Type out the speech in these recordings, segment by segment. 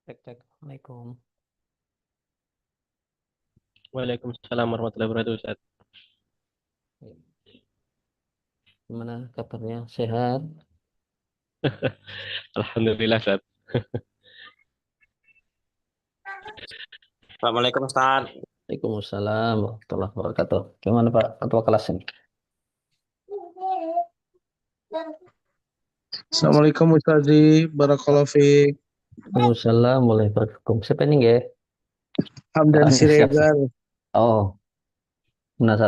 Cek cek. Assalamualaikum. Waalaikumsalam warahmatullahi wabarakatuh, Ustaz. Gimana kabarnya? Sehat? Alhamdulillah, Ustaz. Assalamualaikum Ustaz. Waalaikumsalam warahmatullahi wabarakatuh. Gimana Pak Ketua kelas ini? Assalamualaikum Ustazi, Barakallahu Fik. Waalaikumsalam boleh berhukum. Siapa ini ya? Hamdan Ini siap siap. Siregar. Oh, benar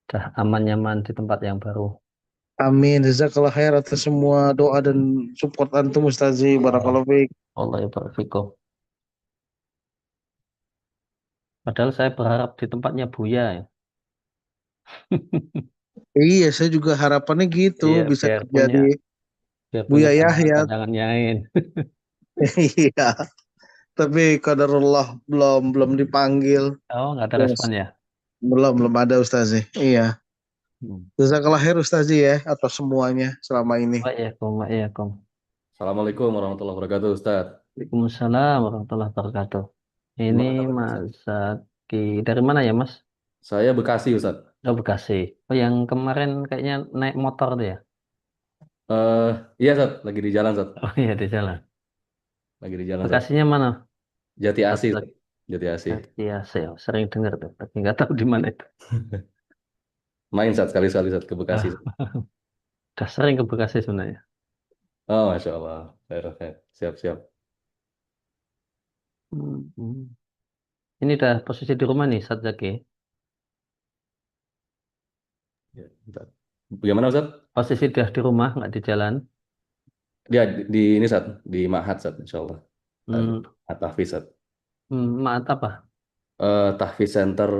dah aman nyaman di tempat yang baru. Amin. Jazakallah khair atas semua doa dan support antum Ustazi, Oh, Barakallahu Fik. Allah ya berfikum. Padahal saya berharap di tempatnya Buya ya. Iya, saya juga harapannya gitu Iya, bisa kerja di biar punya Buya Yahya. pandangan yain. Iya, tapi qadarullah belum belum dipanggil. Oh, nggak ada Yes. respon ya? Belum ada Ustazi. Iya. Hmm. Jazakallah khair Ustazi ya atas semuanya selama ini. Waalaikumsalam. Assalamualaikum warahmatullahi wabarakatuh, Ustaz. Waalaikumsalam warahmatullahi wabarakatuh. Ini Gimana kabarnya, Ustaz? Mas Zaki. Dari mana ya, Mas? Saya Bekasi, Ustaz. Oh, Bekasi. Oh, yang kemarin kayaknya naik motor tuh ya? Eh, iya, Ustaz. Lagi di jalan, Ustaz. Oh iya, di jalan. Lagi di jalan, Ustaz. Bekasinya mana? Jati Pas Asih, lagi. Ustaz. Jati Asih. Iya, saya sering dengar tuh, tapi nggak tahu di mana itu. Main, Ustaz, sekali-sekali, Ustaz, ke Bekasi, Ah, Ustaz. udah sering ke Bekasi sebenarnya. Oh, Masya Allah. Khair, khair. Siap, siap. Hmm. Ini udah posisi di rumah nih, Sat Zaki. Ya, Ustaz. Bagaimana, Ustaz? Posisi udah di rumah, nggak di jalan. Dia di ini, Ustaz. Di Ma'had, Ustaz, insya Allah. Hmm. Tahfiz, Ustaz. Maaf apa? Tahfiz Center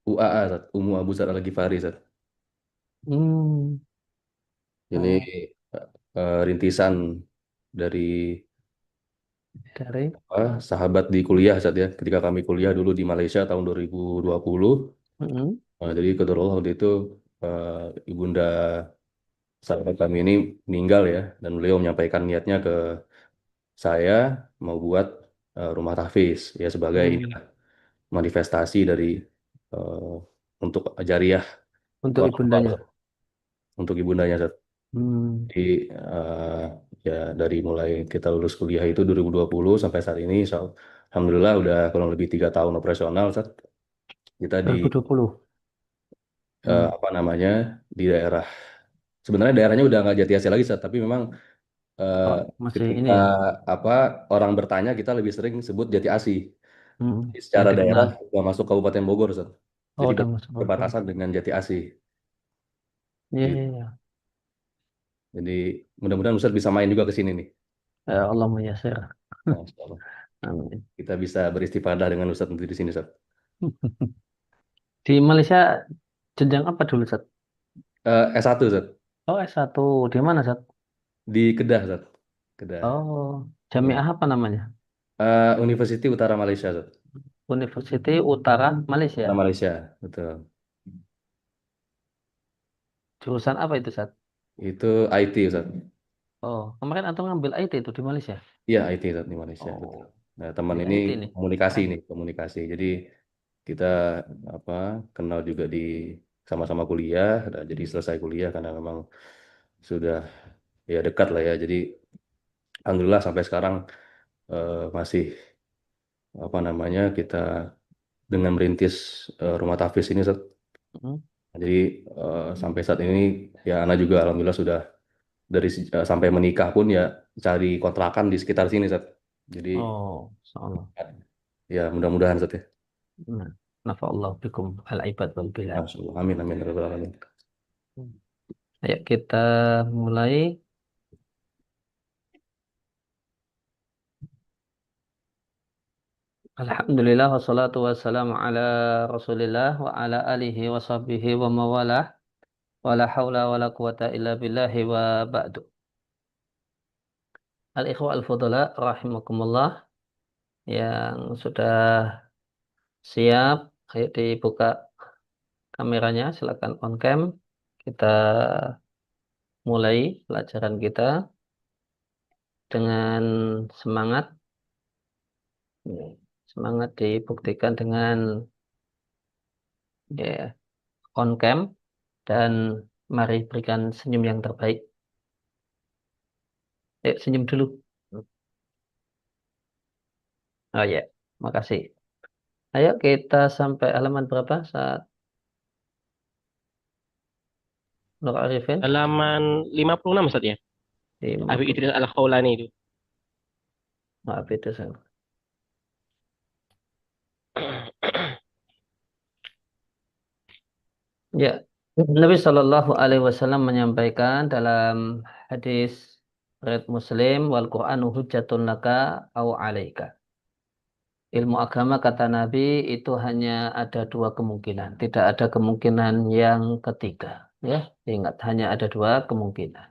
UAA, Ustaz. Umu Abu Zar Al-Ghifari, Ustaz. Hmm. Ini Oh, rintisan dari dari. sahabat di kuliah saat ya ketika kami kuliah dulu di Malaysia tahun 2020. Hmm. Jadi kebetulan waktu itu ibunda sahabat kami ini meninggal ya, dan beliau menyampaikan niatnya ke saya mau buat rumah tahfiz ya sebagai Hmm. inilah manifestasi dari eh, untuk jariah Untuk wakaf ibundanya. untuk ibundanya Zat. Hmm. Jadi ya dari mulai kita lulus kuliah itu 2020 sampai saat ini Alhamdulillah udah kurang lebih 3 tahun operasional Zat. Kita di 2020. Hmm. apa namanya di daerah, sebenarnya daerahnya udah nggak Jati Asih lagi Sat, tapi memang eh, Oh, masih ini ketika ya. apa orang bertanya kita lebih sering sebut Jati Asih. Hmm. Jadi Yang secara daerah dikenal. udah masuk Kabupaten Bogor Sat. Oh, Jadi udah masuk Bogor. berbatasan dengan Jati Asih Iya, iya, gitu. iya. Jadi mudah-mudahan Ustaz bisa main juga ke sini nih. Ya Allah Muyassir. Masya Allah. Amin. Kita bisa beristifadah dengan Ustaz nanti di sini Ustaz. Di Malaysia jenjang apa dulu, Sat? S1 Ustaz. Oh, S1. Di mana, Sat? Di Kedah Ustaz. Kedah. Oh, Uni- Jamiah apa namanya? University Utara Malaysia Ustaz. University Utara Malaysia. Utara Malaysia, betul. Jurusan apa itu, Sat? Itu IT Ustaz. Oh, kemarin antum ngambil IT itu di Malaysia. Iya, IT Ustaz, di Malaysia, betul. Oh, Nah, teman di ini IT nih. komunikasi Keren. nih, komunikasi. Jadi kita apa kenal juga di sama-sama kuliah, nah, jadi selesai kuliah karena memang sudah ya dekat lah ya. Jadi alhamdulillah sampai sekarang masih apa namanya kita dengan merintis rumah tahfiz ini Ustaz. Hmm. Jadi sampai saat ini ya Ana juga alhamdulillah sudah sampai menikah pun ya cari kontrakan di sekitar sini Ustaz. Jadi Oh, salah. ya mudah-mudahan Ustaz ya. Nah, nafa'allahu bikum al-ibad wal bilad. Masya Allah. Amin amin ya rabbal alamin. Ayo kita mulai. Alhamdulillah wassalatu wassalamu ala Rasulillah wa ala alihi wa sahbihi wa mawalah. Wala haula wala quwata illa billahi wa ba'du. Al-ikhwa al-fudhala rahimakumullah yang sudah siap, ayo dibuka kameranya, silakan on cam. Kita mulai pelajaran kita dengan semangat Ya, semangat dibuktikan dengan ya, on cam dan mari berikan senyum yang terbaik. Senyum dulu. Oh ya, makasih. Ayo kita sampai halaman berapa saat Nur Arifin? Halaman 56 Ustaz ya. Abi 50. Idris Al-Khawlani itu. Maaf itu saya. Ya, Nabi Shallallahu Alaihi Wasallam menyampaikan dalam hadis riwayat Muslim, wal Qur'anu hujjatun laka au alaika. Ilmu agama kata Nabi itu hanya ada dua kemungkinan, tidak ada kemungkinan yang ketiga. Ya, ingat hanya ada dua kemungkinan.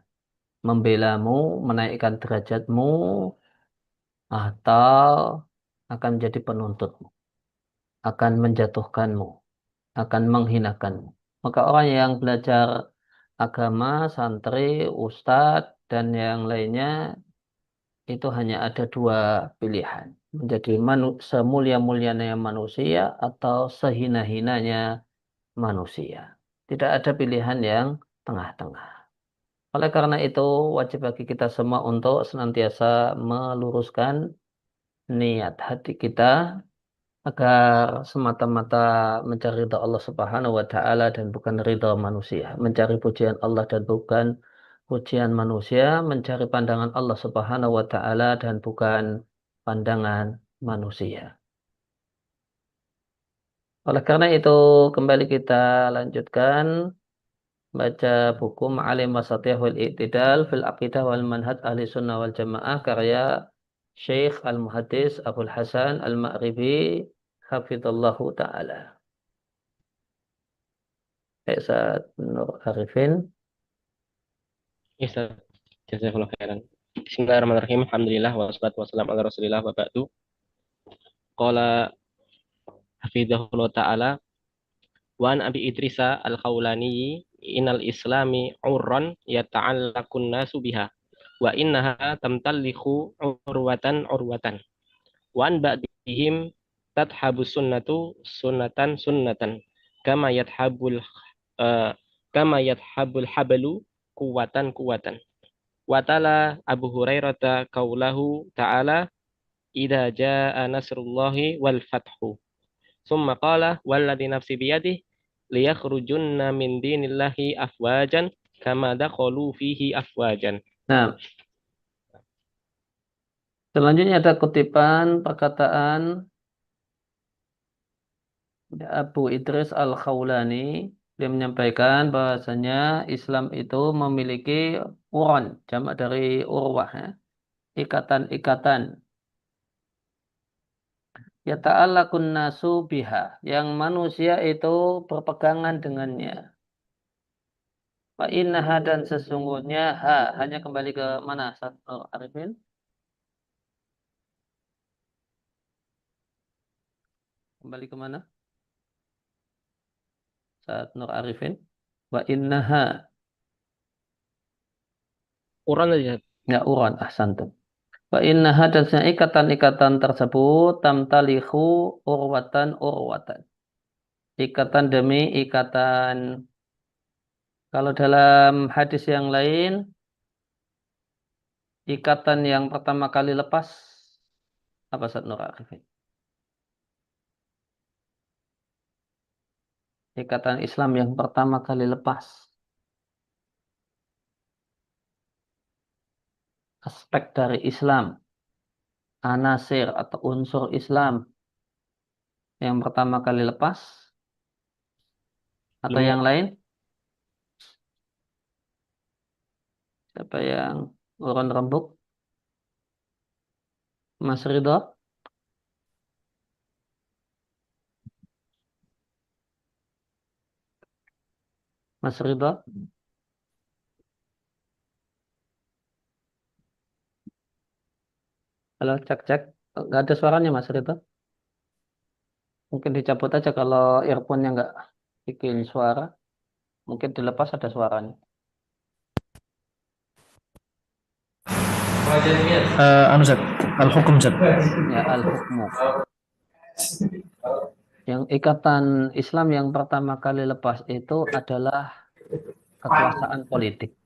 Membelamu, menaikkan derajatmu, atau akan menjadi penuntutmu, akan menjatuhkanmu, akan menghinakanmu. Maka orang yang belajar agama, santri, ustadz, dan yang lainnya itu hanya ada dua pilihan. Menjadi semulia-mulianya manusia atau sehina-hinanya manusia. Tidak ada pilihan yang tengah-tengah. Oleh karena itu, wajib bagi kita semua untuk senantiasa meluruskan niat hati kita agar semata-mata mencari ridha Allah Subhanahu wa taala dan bukan ridha manusia, mencari pujian Allah dan bukan pujian manusia, mencari pandangan Allah Subhanahu wa taala dan bukan pandangan manusia. Oleh karena itu, kembali kita lanjutkan baca buku Ma'alim Wasatiyah wal I'tidal fil Aqidah wal Manhaj Ahli Sunnah wal Jamaah karya Syekh Al-Muhaddis Abdul Hasan Al-Ma'ribi hafizallahu taala. Ustaz Nur Arifin. Ya, Ustaz. Jazakallahu khairan. Bismillahirrahmanirrahim. Alhamdulillah wassalatu wassalamu ala Rasulillah wa ba'du. Qala hafizahullah taala wa an Abi Idrisa Al-Khawlani innal islami urran yata'allaqun nasu biha wa innaha tamtallikhu urwatan urwatan wa an ba'dihim tadhabu sunnatu sunnatan sunnatan kama yadhabul uh, kama yadhabul hablu kuwatan kuwatan. Watala Abu Hurairah kaulahu ta'ala idza jaa nasrullahi wal fathu. Summa qala walladzi nafsi biyadihi liyakhrujunna min dinillahi afwajan kama dakhalu fihi afwajan. Nah, selanjutnya ada kutipan perkataan Abu Idris Al-Khawlani. Dia menyampaikan bahwasanya Islam itu memiliki uron, jamak dari urwah, ya. Ikatan-ikatan. Ya ta'allaqun nasu biha, yang manusia itu berpegangan dengannya. Wa innaha dan sesungguhnya hanya kembali ke mana Ustaz Arifin? Kembali ke mana? Saat Nur Arifin. Wa innaha. Quran aja. Ya uran ahsantum. Wa innaha dan ikatan-ikatan tersebut tamtalihu urwatan urwatan. Ikatan demi ikatan. Kalau dalam hadis yang lain, ikatan yang pertama kali lepas apa Ustaz Nur Arifin? Ikatan Islam yang pertama kali lepas. Aspek dari Islam, anasir atau unsur Islam yang pertama kali lepas atau Belum. yang lain? Siapa yang urun rembuk? Mas Ridho? Mas Ridho? Halo, cek cek. Nggak ada suaranya Mas Ridho. Mungkin dicabut aja kalau earphone-nya nggak bikin suara. Mungkin dilepas ada suaranya. Anu Zat, al-hukum Zat. Ya, al-hukmu. Yang ikatan Islam yang pertama kali lepas itu adalah kekuasaan politik.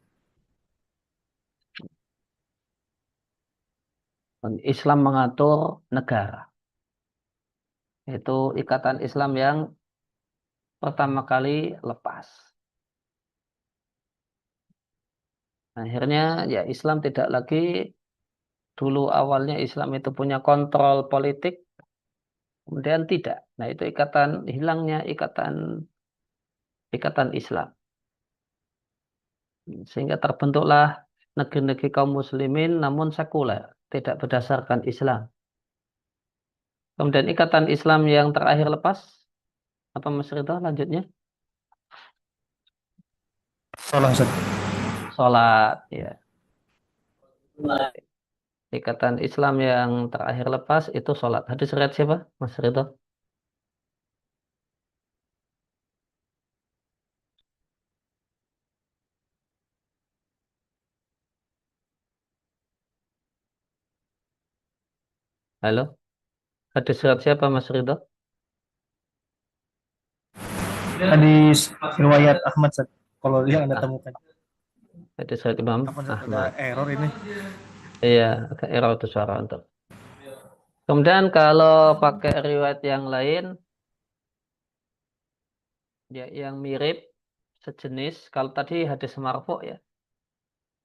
Dan Islam mengatur negara. Itu ikatan Islam yang pertama kali lepas. Akhirnya ya Islam tidak lagi, dulu awalnya Islam itu punya kontrol politik, kemudian tidak. Nah itu hilangnya ikatan Islam. Sehingga terbentuklah negeri-negeri kaum muslimin namun sekuler, tidak berdasarkan Islam. Kemudian ikatan Islam yang terakhir lepas, apa Mas Ridho lanjutnya? Salah Zat. Sholat, ya. Ikatan Islam yang terakhir lepas itu sholat. Hadis riwayat siapa, Mas Ridho? Halo? Hadis riwayat siapa, Mas Ridho? Hadis riwayat Ahmad Zat. Kalau yang Anda Ah, temukan. hadis riwayat Imam Apa Zat, ada Ahmad. error ini? Iya, agak error itu suara untuk. Kemudian kalau pakai riwayat yang lain, ya yang mirip, sejenis. Kalau tadi hadis marfu ya.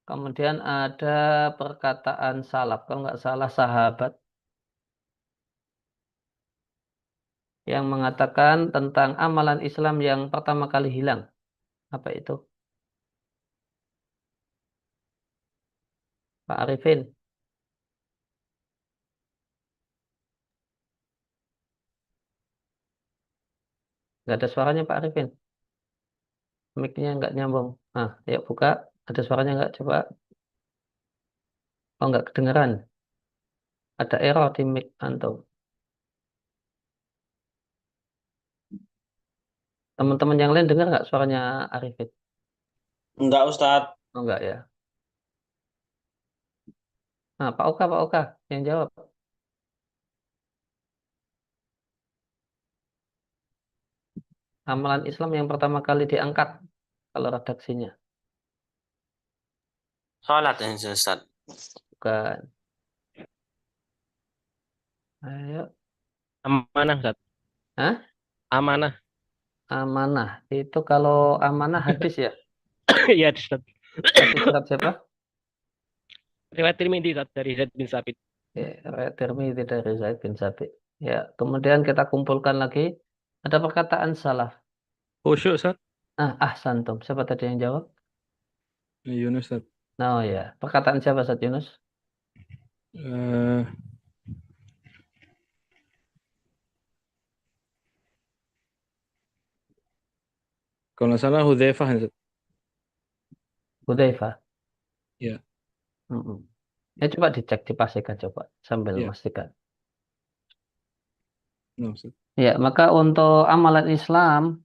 Kemudian ada perkataan salaf, kalau nggak salah sahabat, yang mengatakan tentang amalan Islam yang pertama kali hilang. Apa itu? Pak Arifin, nggak ada suaranya Pak Arifin. Mic-nya nggak nyambung. Ah, yuk buka. Ada suaranya nggak? Coba. Oh, nggak kedengeran. Ada error di mic antum. Teman-teman yang lain dengar nggak suaranya Arifin? Enggak, Ustadz. Oh, nggak ya. Nah, Pak Oka yang jawab. Amalan Islam yang pertama kali diangkat kalau redaksinya. Sholat ya, Ustadz. Bukan. Ayo. Amanah, Ustaz. Hah? Amanah. Amanah. Itu kalau amanah hadis ya? Iya, Ustaz. Hadis surat siapa? Riwayat Tirmidzi, Ustaz, dari Zaid bin Sabit. Ya, riwayat Tirmidzi dari Zaid bin Sabit. Ya, kemudian kita kumpulkan lagi. Ada perkataan salaf. Khusyuk, Ustaz. Ahsantum. Siapa tadi yang jawab? Yunus, Ustaz. Oh ya, perkataan siapa Ustaz Yunus? Eh, kalau nggak salah Hudzaifah, Ustaz. Hudzaifah. Ya, Mm-mm. Ya coba dicek, dipastikan coba sambil ya. memastikan. No, Ustaz. Ya, maka untuk amalan Islam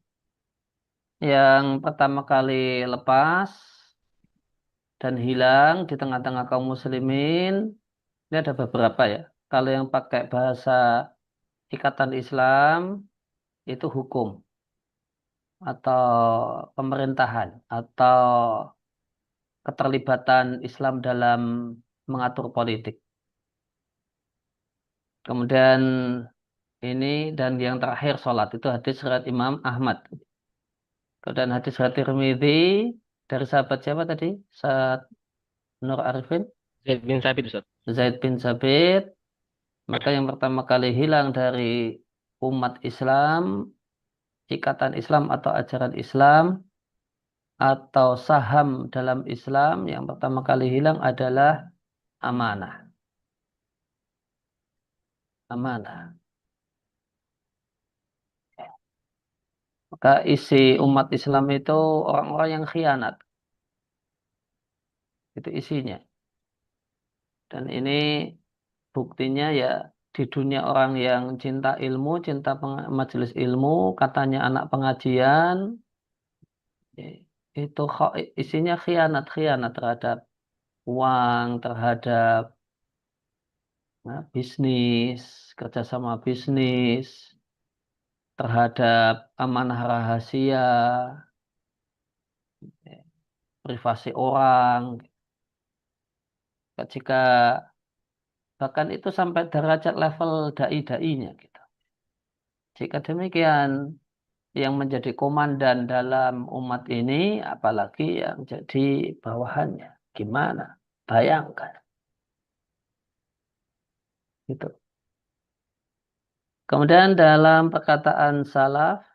yang pertama kali lepas dan hilang di tengah-tengah kaum muslimin, ini ada beberapa ya. Kalau yang pakai bahasa ikatan Islam itu hukum atau pemerintahan atau keterlibatan Islam dalam mengatur politik. Kemudian ini dan yang terakhir sholat itu hadis riwayat Imam Ahmad. Kemudian hadis riwayat Tirmidzi dari sahabat siapa tadi? Saat Nur Arifin, Zaid bin Sabit, Ustaz. Zaid bin Sabit. Maka yang pertama kali hilang dari umat Islam, ikatan Islam atau ajaran Islam atau saham dalam Islam, yang pertama kali hilang adalah amanah. Amanah. Maka isi umat Islam itu orang-orang yang khianat. Itu isinya. Dan ini buktinya ya di dunia orang yang cinta ilmu, cinta majelis ilmu, katanya anak pengajian, ya, itu isinya khianat-khianat terhadap uang, terhadap bisnis, kerjasama bisnis, terhadap amanah rahasia, privasi orang. Jika bahkan itu sampai derajat level dai-dainya gitu. Jika demikian, yang menjadi komandan dalam umat ini, apalagi yang jadi bawahannya. Gimana? Bayangkan. Gitu. Kemudian dalam perkataan salaf,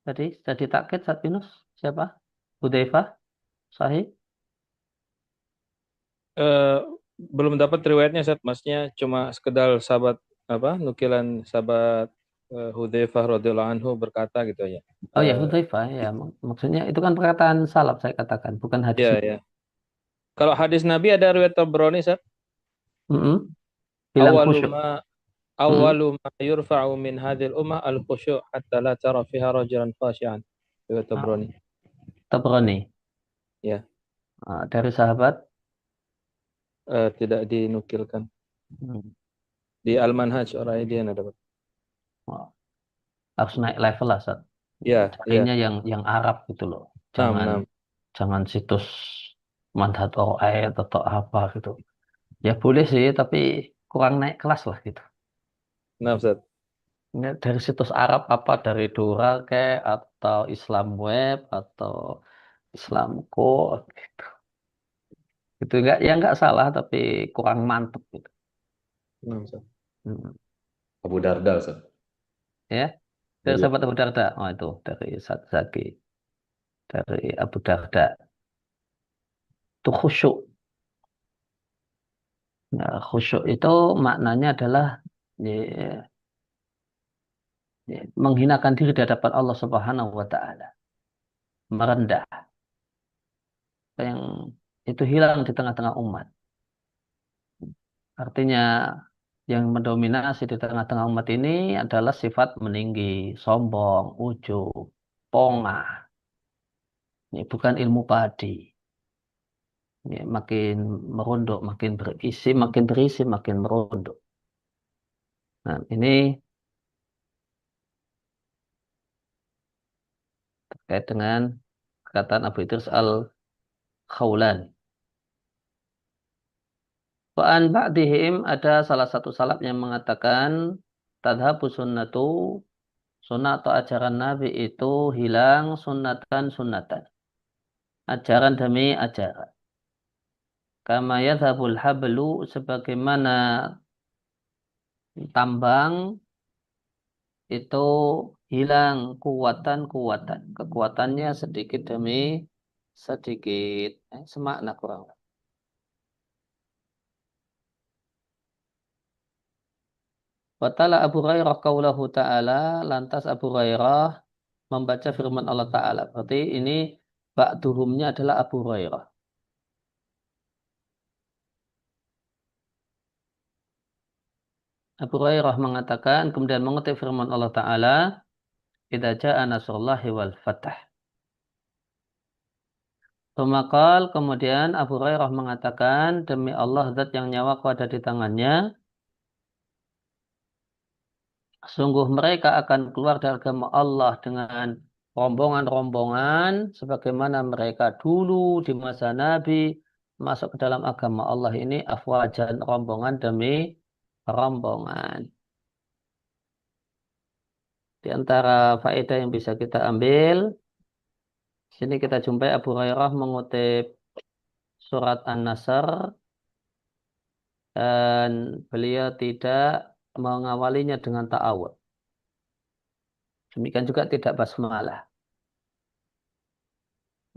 tadi sudah ditakkid Ustaz Yunus, siapa? Hudzaifah? Sahih? Eh, belum dapat riwayatnya Ustaz, maksudnya cuma sekedar sahabat nukilan sahabat Hudzaifah radhiyallahu anhu berkata gitu aja. Oh ya, Hudzaifah ya. Maksudnya itu kan perkataan salaf saya katakan, bukan hadis. Ya, ya. Kalau hadis Nabi ada riwayat Tabrani Ustaz. Bilang khusyuk. Awwalu ma yurfa'u min hadhil ummah al-khusyu' hatta la tara fiha rajulan khashi'an. Riwayat Tabrani. Tabrani. Ya. Dari sahabat? Tidak dinukilkan. Di Al-Manhaj Ar-Raidiyah ada. Harus naik level lah, Ustaz. Ya, carinya yang Arab gitu loh. Jangan situs Manhaj Ar-Raid atau apa gitu. Ya boleh sih, tapi kurang naik kelas lah gitu. Nah, Ustaz. Dari situs Arab apa, dari Dora kayak atau Islam Web atau Islamco gitu. Itu enggak salah, tapi kurang mantep gitu. Nah, Ustaz. Abu Darda, Ustaz. Ya, dari sahabat Abu Darda. Oh itu dari Zaki, dari Abu Darda. Itu khusyuk. Nah, khusyuk itu maknanya adalah menghinakan diri di hadapan Allah Subhanahu wa taala. Merendah. Yang itu hilang di tengah-tengah umat. Artinya yang mendominasi di tengah-tengah umat ini adalah sifat meninggi, sombong, ujub, pongah. Ini bukan ilmu padi. Ini makin merunduk, makin berisi, makin merunduk. Nah, ini terkait dengan perkataan Abu Idris Al-Khawlani. Wa'an ba'dihim ada salah satu salaf yang mengatakan tadhabu sunnatu, sunnah atau ajaran Nabi itu hilang sunnatan. Ajaran demi ajaran. Kama yadhabul hablu, sebagaimana tambang itu hilang kekuatannya sedikit demi sedikit. Semakna kurang. Watala Abu Hurairah qaulahu ta'ala, lantas Abu Hurairah membaca firman Allah Ta'ala. Berarti ini ba'duhumnya adalah Abu Hurairah. Abu Hurairah mengatakan, kemudian mengutip firman Allah Ta'ala, idza ja'a nasrullahi wal fath. Tumakal, kemudian Abu Hurairah mengatakan, demi Allah zat yang nyawaku ada di tangannya, sungguh mereka akan keluar dari agama Allah dengan rombongan-rombongan, sebagaimana mereka dulu di masa Nabi masuk ke dalam agama Allah ini afwajan, rombongan demi rombongan. Di antara faedah yang bisa kita ambil, sini kita jumpai Abu Hurairah mengutip surat An-Nasr dan beliau tidak mengawalinya dengan ta'awud. Demikian juga tidak basmalah.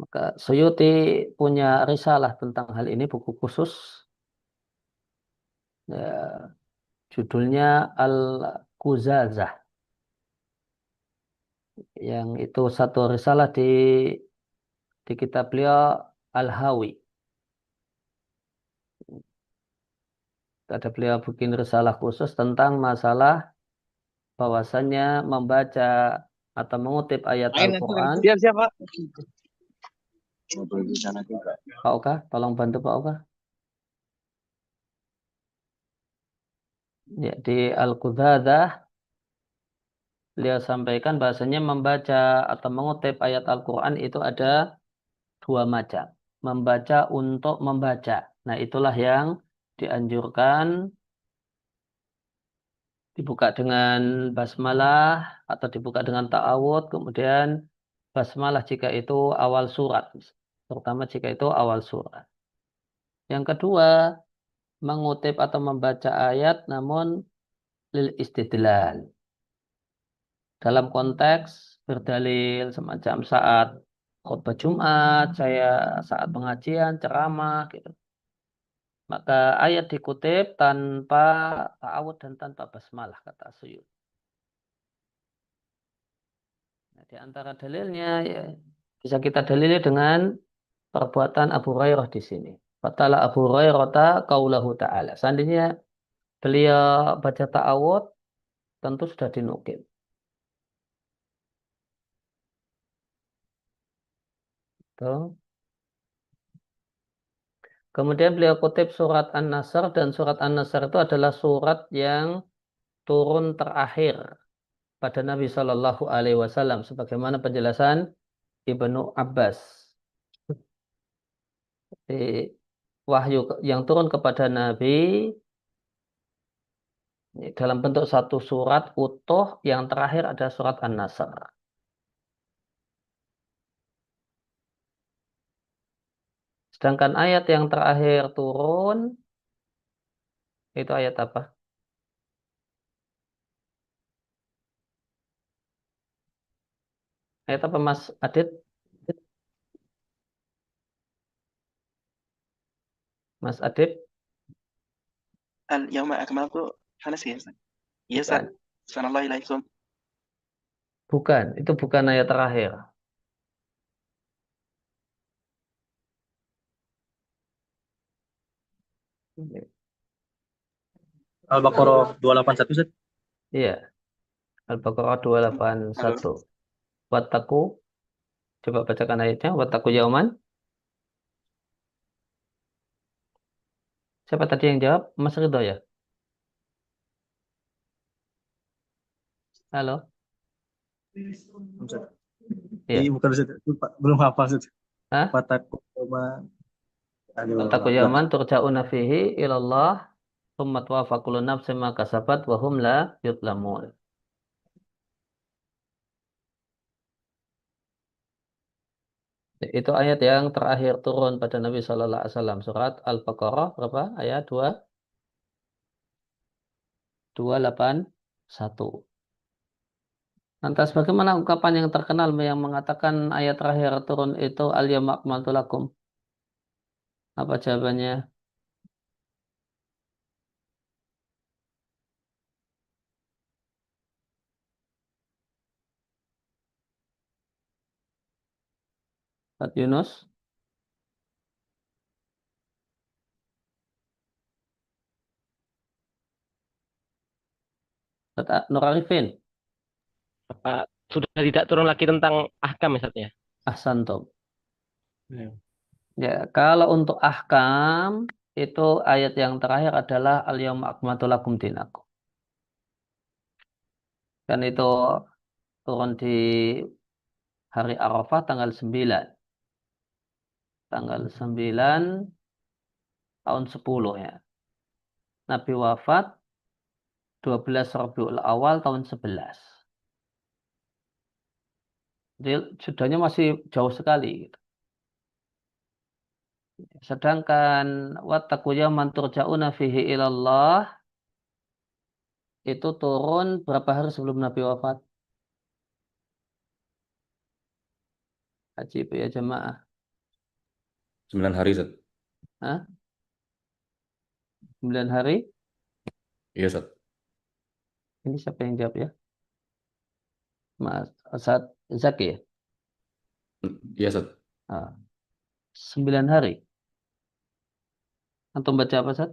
Maka Suyuti punya risalah tentang hal ini, buku khusus. Ya, judulnya Al-Quzazah. Yang itu satu risalah di kitab beliau Al-Hawi. Ada beliau bikin risalah khusus tentang masalah bahwasannya membaca atau mengutip ayat Al-Quran. Siap, Pak. Betul di sana juga. Pak Oka, tolong bantu Pak Oka. Ya, di Al-Qudzadah beliau sampaikan bahasanya membaca atau mengutip ayat Al-Quran itu ada dua macam. Membaca untuk membaca. Nah, itulah yang dianjurkan dibuka dengan basmalah atau dibuka dengan ta'awud, kemudian basmalah jika itu awal surat, terutama jika itu awal surat. Yang kedua, mengutip atau membaca ayat namun lil istidlal. Dalam konteks berdalil semacam saat khutbah Jumat, saya saat pengajian, ceramah gitu. Maka ayat dikutip tanpa ta'awud dan tanpa basmalah kata Suyuti. Nah, di antara dalilnya ya, bisa kita dalili dengan perbuatan Abu Hurairah di sini. Fatala Abu Hurairah qaulahu ta'ala. Seandainya beliau baca ta'awud tentu sudah dinukil. Tuh. Kemudian beliau kutip surat An-Nasr dan surat An-Nasr itu adalah surat yang turun terakhir pada Nabi Shallallahu Alaihi Wasallam sebagaimana penjelasan Ibnu Abbas. Di wahyu yang turun kepada Nabi dalam bentuk satu surat utuh yang terakhir ada surat An-Nasr. Sedangkan ayat yang terakhir turun itu ayat apa? Ayat apa Mas Adit? Mas Adit? اليوم أكملت خلاص يا أستاذ. يا أستاذ Bukan. أحسن الله إليكم. Bukan, itu bukan ayat terakhir. Al-Baqarah 281 Ustaz. Iya, Al-Baqarah 281. Wattaku, coba bacakan ayatnya. Wattaku yauman. Siapa tadi yang jawab? Mas Ridho ya? Halo? Ustaz. Iya. Bukan Ustaz. Belum hafal Ustaz. Hah? Wattaku yawma. Wattaku yauman turja'una fihi ilallah tsumma tuwaffa kullu nafsin ma kasabat wa hum la yudlamun. Itu ayat yang terakhir turun pada Nabi Shallallahu Alaihi Wasallam, surat Al-Baqarah berapa? Ayat 281. Lantas bagaimana ungkapan yang terkenal yang mengatakan ayat terakhir turun itu al-yawma akmaltu lakum? Apa jawabannya? Pak Yunus? Pak Nur Arifin? Apa sudah tidak turun lagi tentang ahkam ya, Ustaz ya? Ahsantum. Ya. Ya, kalau untuk ahkam itu ayat yang terakhir adalah al-yawma akmaltu lakum dinakum. Dan itu turun di hari Arafah tanggal 9. Tanggal 9 tahun 10 ya. Nabi wafat 12 Rabiul Awal tahun 11. Jadi sudahnya masih jauh sekali gitu. Sedangkan wattaqu yawman turja'una fihi ilallah itu turun berapa hari sebelum Nabi wafat? Ajib ya jemaah. 9 hari Ustaz. Hah? 9 hari? Iya Ustaz. Ini siapa yang jawab ya? Mas Asad Zaki ya? Iya Ustaz. 9 hari. Antum baca apa Ustaz?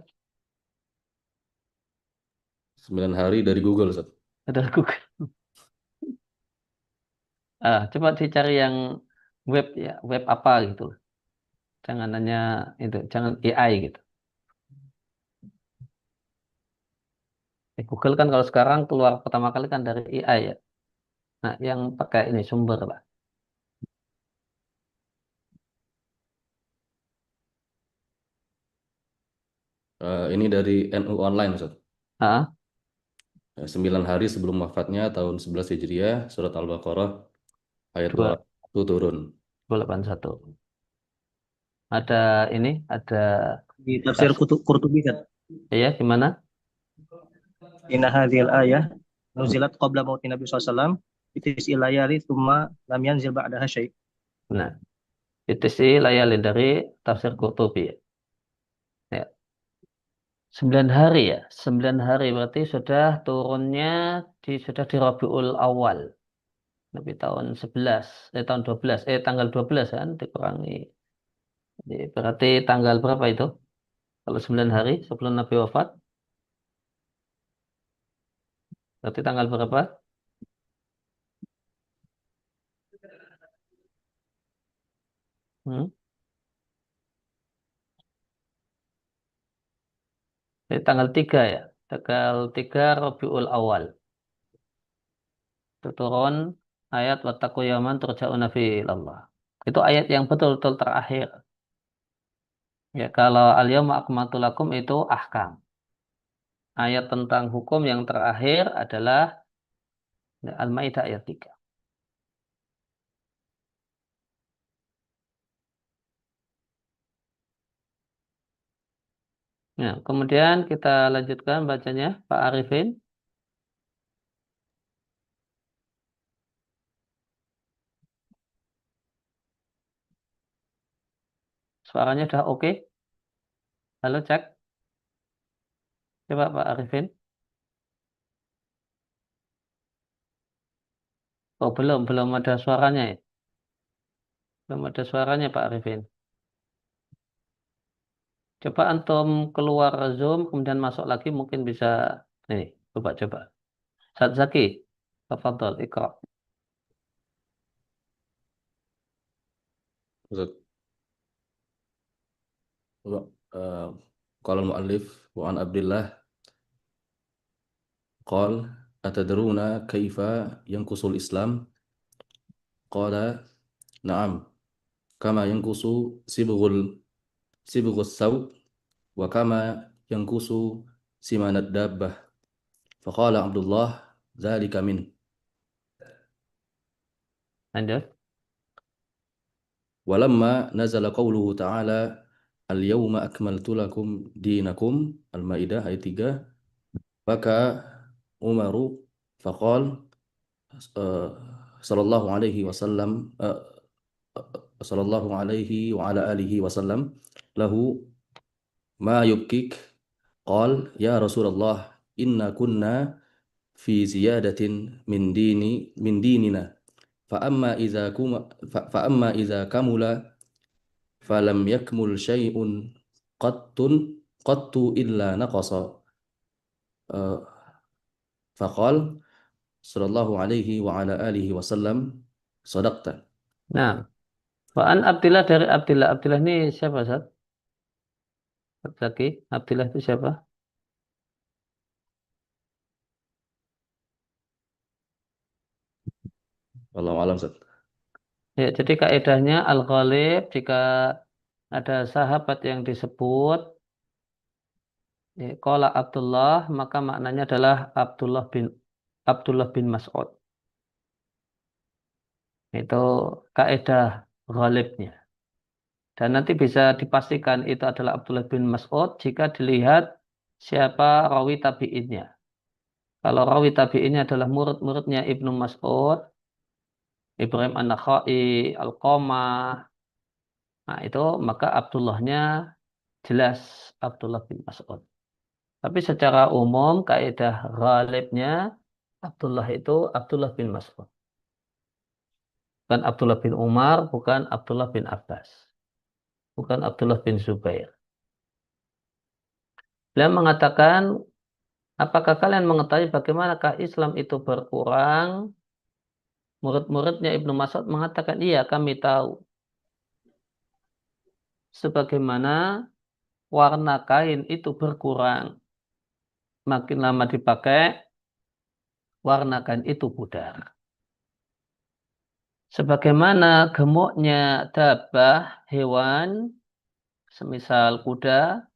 9 hari dari Google Ustaz. Ada Google. Coba dicari yang web ya, web apa gitu. Jangan hanya itu, jangan AI gitu. Google kan kalau sekarang keluar pertama kali kan dari AI ya. Nah, yang pakai ini sumber lah. Ini dari NU Online, Ustaz. Ah, 9 hari sebelum wafatnya tahun 11 Hijriah, surat Al-Baqarah ayat 2, 2 turun. 281. Ada ini, ada Di tafsir Qurtubi kan. ya gimana? Inna hadhil ayah nuzilat qabla mauti Nabi SAW bitis'i layali thumma lam yanzil ba'daha syai'. Nah, itu sih layalin dari tafsir Qurtubi ya. Ya, 9 hari ya. 9 hari berarti sudah turunnya sudah di Rabiul Awal. Nabi tahun 11, tahun 12, tanggal 12 kan dikurangi. Jadi, berarti tanggal berapa itu? Kalau 9 hari sebelum Nabi wafat, berarti tanggal berapa? Hmm? Jadi tanggal 3 ya. Tanggal 3 Rabiul Awal. Itu turun ayat wattaqu yawman turja'una fihi ilallah. Itu ayat yang betul-betul terakhir. Ya, kalau al-yawma akmaltu lakum itu ahkam. Ayat tentang hukum yang terakhir adalah Al-Maidah ayat 3. Nah, kemudian kita lanjutkan bacanya Pak Arifin. Suaranya sudah oke? Halo, cek. Coba Pak Arifin. Oh, belum ada suaranya ya. Belum ada suaranya Pak Arifin. Coba antum keluar Zoom, kemudian masuk lagi mungkin bisa. Nih, coba. Ustaz Zaki, tafadhol, Iqra. Ustaz. Qala al-mu'allif wa an Abdillah qal atadruna kaifa yanqusul Islam? Qala na'am, kama yanqusu sibghus saw wa kama yanqusu simanad dabbah. Faqala Abdullah dzalika min. Lanjut. Walamma nazala qawluhu ta'ala al-yawma akmaltu lakum dinakum, Al-Maidah ayat 3, maka Umaru faqal sallallahu alaihi wasallam sallallahu alaihi wa ala alihi wasallam lahu ma yubkik, qal ya Rasulullah inna kunna fi ziyadatin min dinina fa amma idza kamula falam yakmul syai'un qattu illa naqasa. Faqal sallallahu alaihi wa ala alihi wasallam sadaqta. Nah, Waan Abdillah dari Abdillah. Abdillah ini siapa, Ustaz? Ustaz Zaki, Abdillah itu siapa? Wallahu a'lam, Ustaz. Ya, jadi kaedahnya al-ghalib jika ada sahabat yang disebut qala Abdullah, maka maknanya adalah Abdullah bin Mas'ud. Itu kaedah ghalibnya. Dan nanti bisa dipastikan itu adalah Abdullah bin Mas'ud jika dilihat siapa rawi tabi'innya. Kalau rawi tabi'innya adalah murid-muridnya Ibnu Mas'ud, Ibrahim An-Nakhai, Al-Qamah, nah itu maka Abdullahnya jelas Abdullah bin Mas'ud. Tapi secara umum kaidah ghalibnya Abdullah itu Abdullah bin Mas'ud. Bukan Abdullah bin Umar, bukan Abdullah bin Abbas. Bukan Abdullah bin Zubair. Beliau mengatakan, apakah kalian mengetahui bagaimanakah Islam itu berkurang? Murid-muridnya Ibnu Mas'ud mengatakan, iya kami tahu. sebagaimana warna kain itu berkurang. Makin lama dipakai, warna kain itu pudar. Sebagaimana gemuknya dabah, hewan, semisal kuda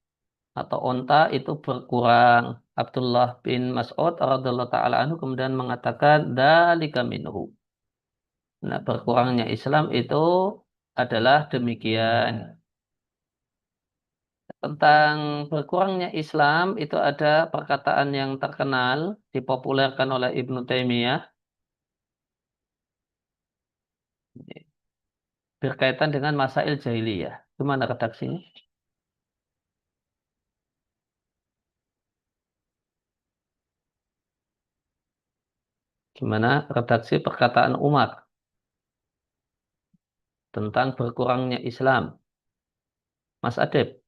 atau onta itu berkurang. Abdullah bin Mas'ud radhiyallahu ta'ala anhu kemudian mengatakan dzalika minhu. Nah, berkurangnya Islam itu adalah demikian. Tentang berkurangnya Islam itu ada perkataan yang terkenal dipopulerkan oleh Ibnu Taimiyah berkaitan dengan masail jahiliyah. Gimana redaksinya? Gimana redaksi perkataan Umar tentang berkurangnya Islam? Mas Adib.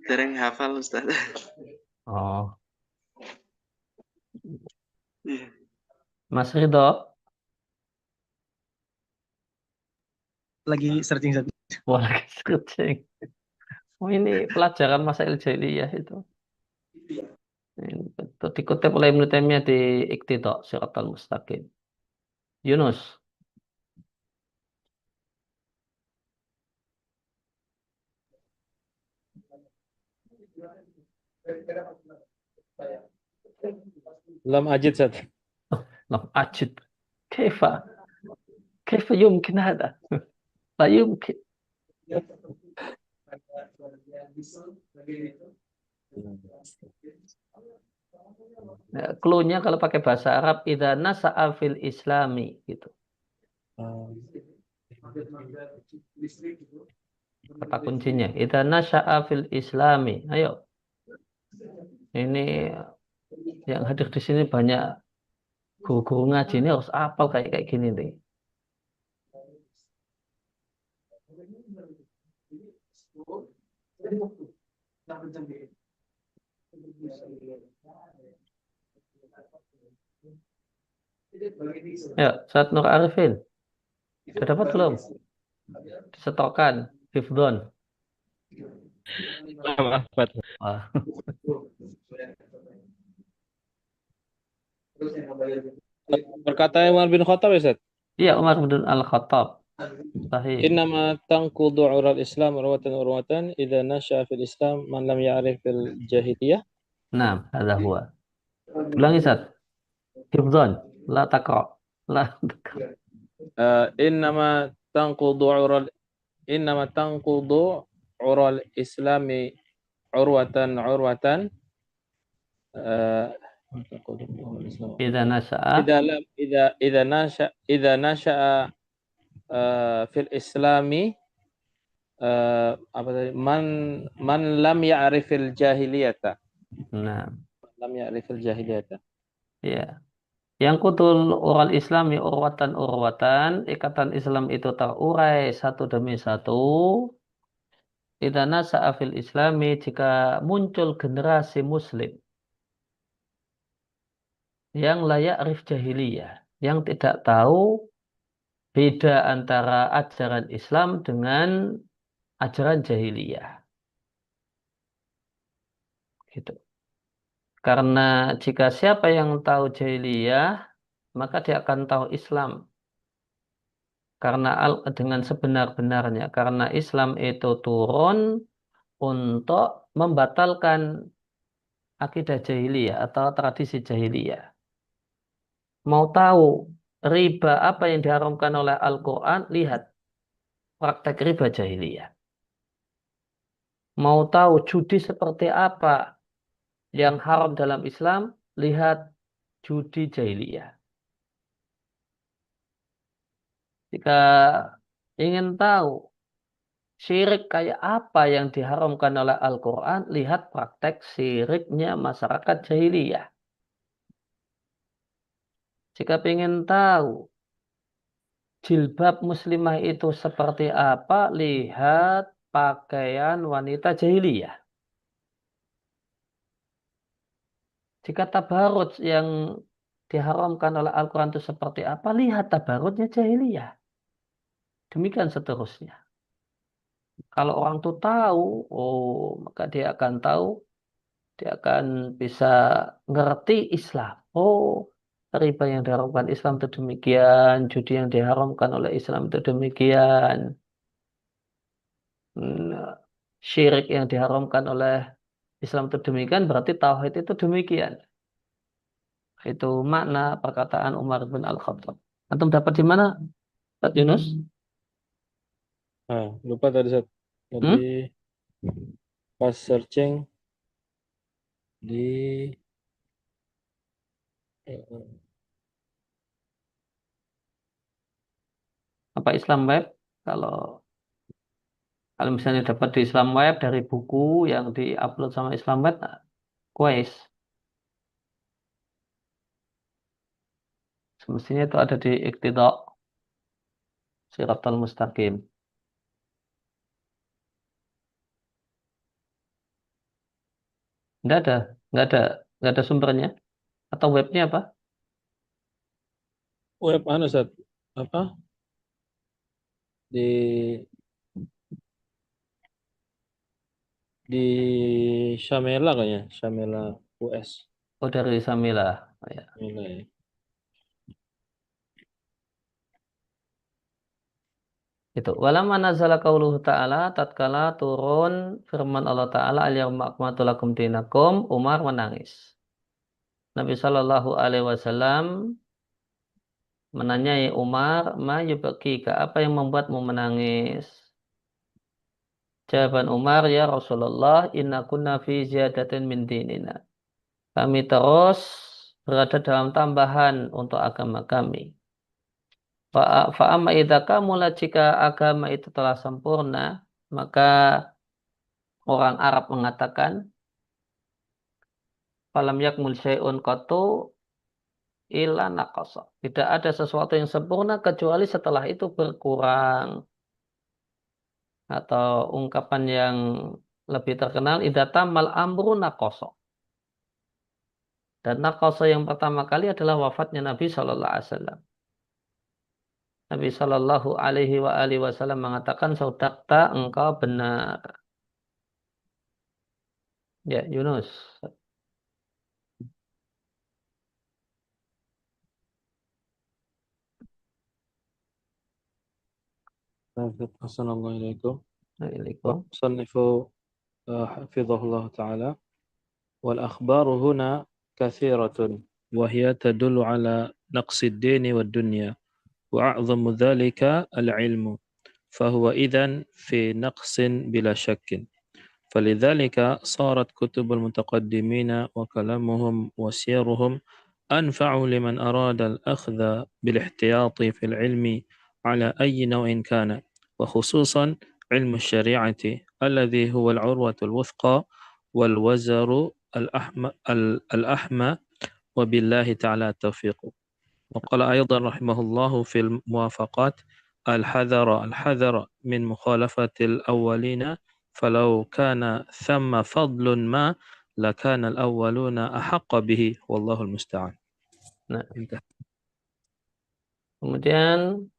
Dereng hafal Ustaz. Oh, Iya. Mas Ridho. Lagi searching Ustaz. Wah, lagi searching. Oh, ini pelajaran masail jahiliyah itu. Itu dikutip oleh Ibnu Taimiyah di Iqtida' Shiratal Mustaqim. Yunus. Lam ajid Ustaz. لم أجد كيف يمكن هذا؟ لا يمكن. Nah, clue-nya kalau pakai bahasa Arab idza nasa'a fil islami gitu. Kata kuncinya idza nasa'a fil islami. Ayo. Ini yang hadir di sini banyak guru-guru ngaji, ini harus hafal kayak gini nih. Ya, Ustaz Nur Arifin. Sudah dapat belum? Disetorkan, Hifdon. Maaf, Pak. Wah. Berkata Umar bin Khattab ya Ustaz. Iya, Umar bin Al-Khattab. Sahih. Innama tanqudu ural Islam urwatan idza nasha fil Islam man lam ya'rif fil jahiliyah. Nah, hadza huwa. Ulangi, Ustaz. Hifdon, la taqra. La taqra. Innama tanqudu ural Islami urwatan Idza nasha'a idza nasha'a fil Islami apa tadi man lam ya'rifil jahiliyata. Nah, Lam ya'rifil jahiliyata. ya. Yang kutul ural Islami urwatan, ikatan Islam itu terurai satu demi satu. Idza nasa'a fil Islami, jika muncul generasi Muslim yang layak arif jahiliyah, yang tidak tahu beda antara ajaran Islam dengan ajaran jahiliyah. Gitu. Karena jika siapa yang tahu jahiliyah, maka dia akan tahu Islam. Karena dengan sebenar-benarnya. Karena Islam itu turun untuk membatalkan akidah jahiliyah atau tradisi jahiliyah. Mau tahu riba apa yang diharamkan oleh Al-Quran, lihat praktek riba jahiliyah. Mau tahu judi seperti apa yang haram dalam Islam, lihat judi jahiliyah. Jika ingin tahu syirik kayak apa yang diharamkan oleh Al-Quran, lihat praktek syiriknya masyarakat jahiliyah. Jika ingin tahu jilbab muslimah itu seperti apa, lihat pakaian wanita jahiliyah. Jika tabarruj yang diharamkan oleh Al-Quran itu seperti apa, lihat tabarutnya jahiliyah. Demikian seterusnya. Kalau orang itu tahu, maka dia akan tahu, dia akan bisa ngerti Islam. Riba yang diharamkan Islam itu demikian, judi yang diharamkan oleh Islam itu demikian, syirik yang diharamkan oleh Islam itu demikian, berarti tauhid itu demikian. Itu makna perkataan Umar bin Al-Khattab. Antum dapat di mana, Pak Yunus? Lupa tadi Ustaz. Tadi pas searching di Apa Islam Web? Kalau kalau misalnya dapat di Islam Web dari buku yang diupload sama Islam Web, kuis. Semestinya itu ada di Iqtida' Shiratal Mustaqim. Nggak ada, nggak ada sumbernya. Atau webnya apa? web Ustaz. Apa? Di Shamela kayaknya, Shamela US. Oh, dari Samila. Oh, ya. Shamela ya. Itu. Walamma nazala qauluhu ta'ala, tatkala turun firman Allah Ta'ala, al-yawma akmaltu lakum dinakum, Umar menangis. Nabi Shallallahu Alaihi Wasallam menanyai Umar, ma yubakika, apa yang membuatmu menangis? Jawaban Umar, ya Rasulullah, inna kunna fi ziyadatin min dinina. Kami terus berada dalam tambahan untuk agama kami. Fa'amma idza kamula, jika agama itu telah sempurna, maka orang Arab mengatakan, falam yakmul syai'un qatu illa naqasa. Tidak ada sesuatu yang sempurna kecuali setelah itu berkurang. Atau ungkapan yang lebih terkenal, idza tamal amru naqasa. Dan naqasa yang pertama kali adalah wafatnya Nabi Shallallahu Alaihi Wasallam. Nabi Shallallahu Alaihi Wasallam mengatakan, saudakta, engkau benar. Ya, Yunus. Assalamualaikum. Waalaikumsalam. مصنف حفظه الله تعالى والأخبار هنا كثيرة وهي تدل على نقص الدين والدنيا وأعظم ذلك العلم فهو إذن في نقص بلا شك فلذلك صارت كتب المتقدمين وكلامهم وسيرهم أنفع لمن أراد الأخذ بالاحتياط في العلم على أي نوع كان وخصوصا علم الشريعة الذي هو العروة الوثقى والوزر الأحمى وبالله تعالى التوفيق. وقال أيضا رحمه الله في الموافقات الحذر من مخالفة الأولين فلو كان ثم فضل ما لكان الأولون أحق به والله المستعان. Nah, kemudian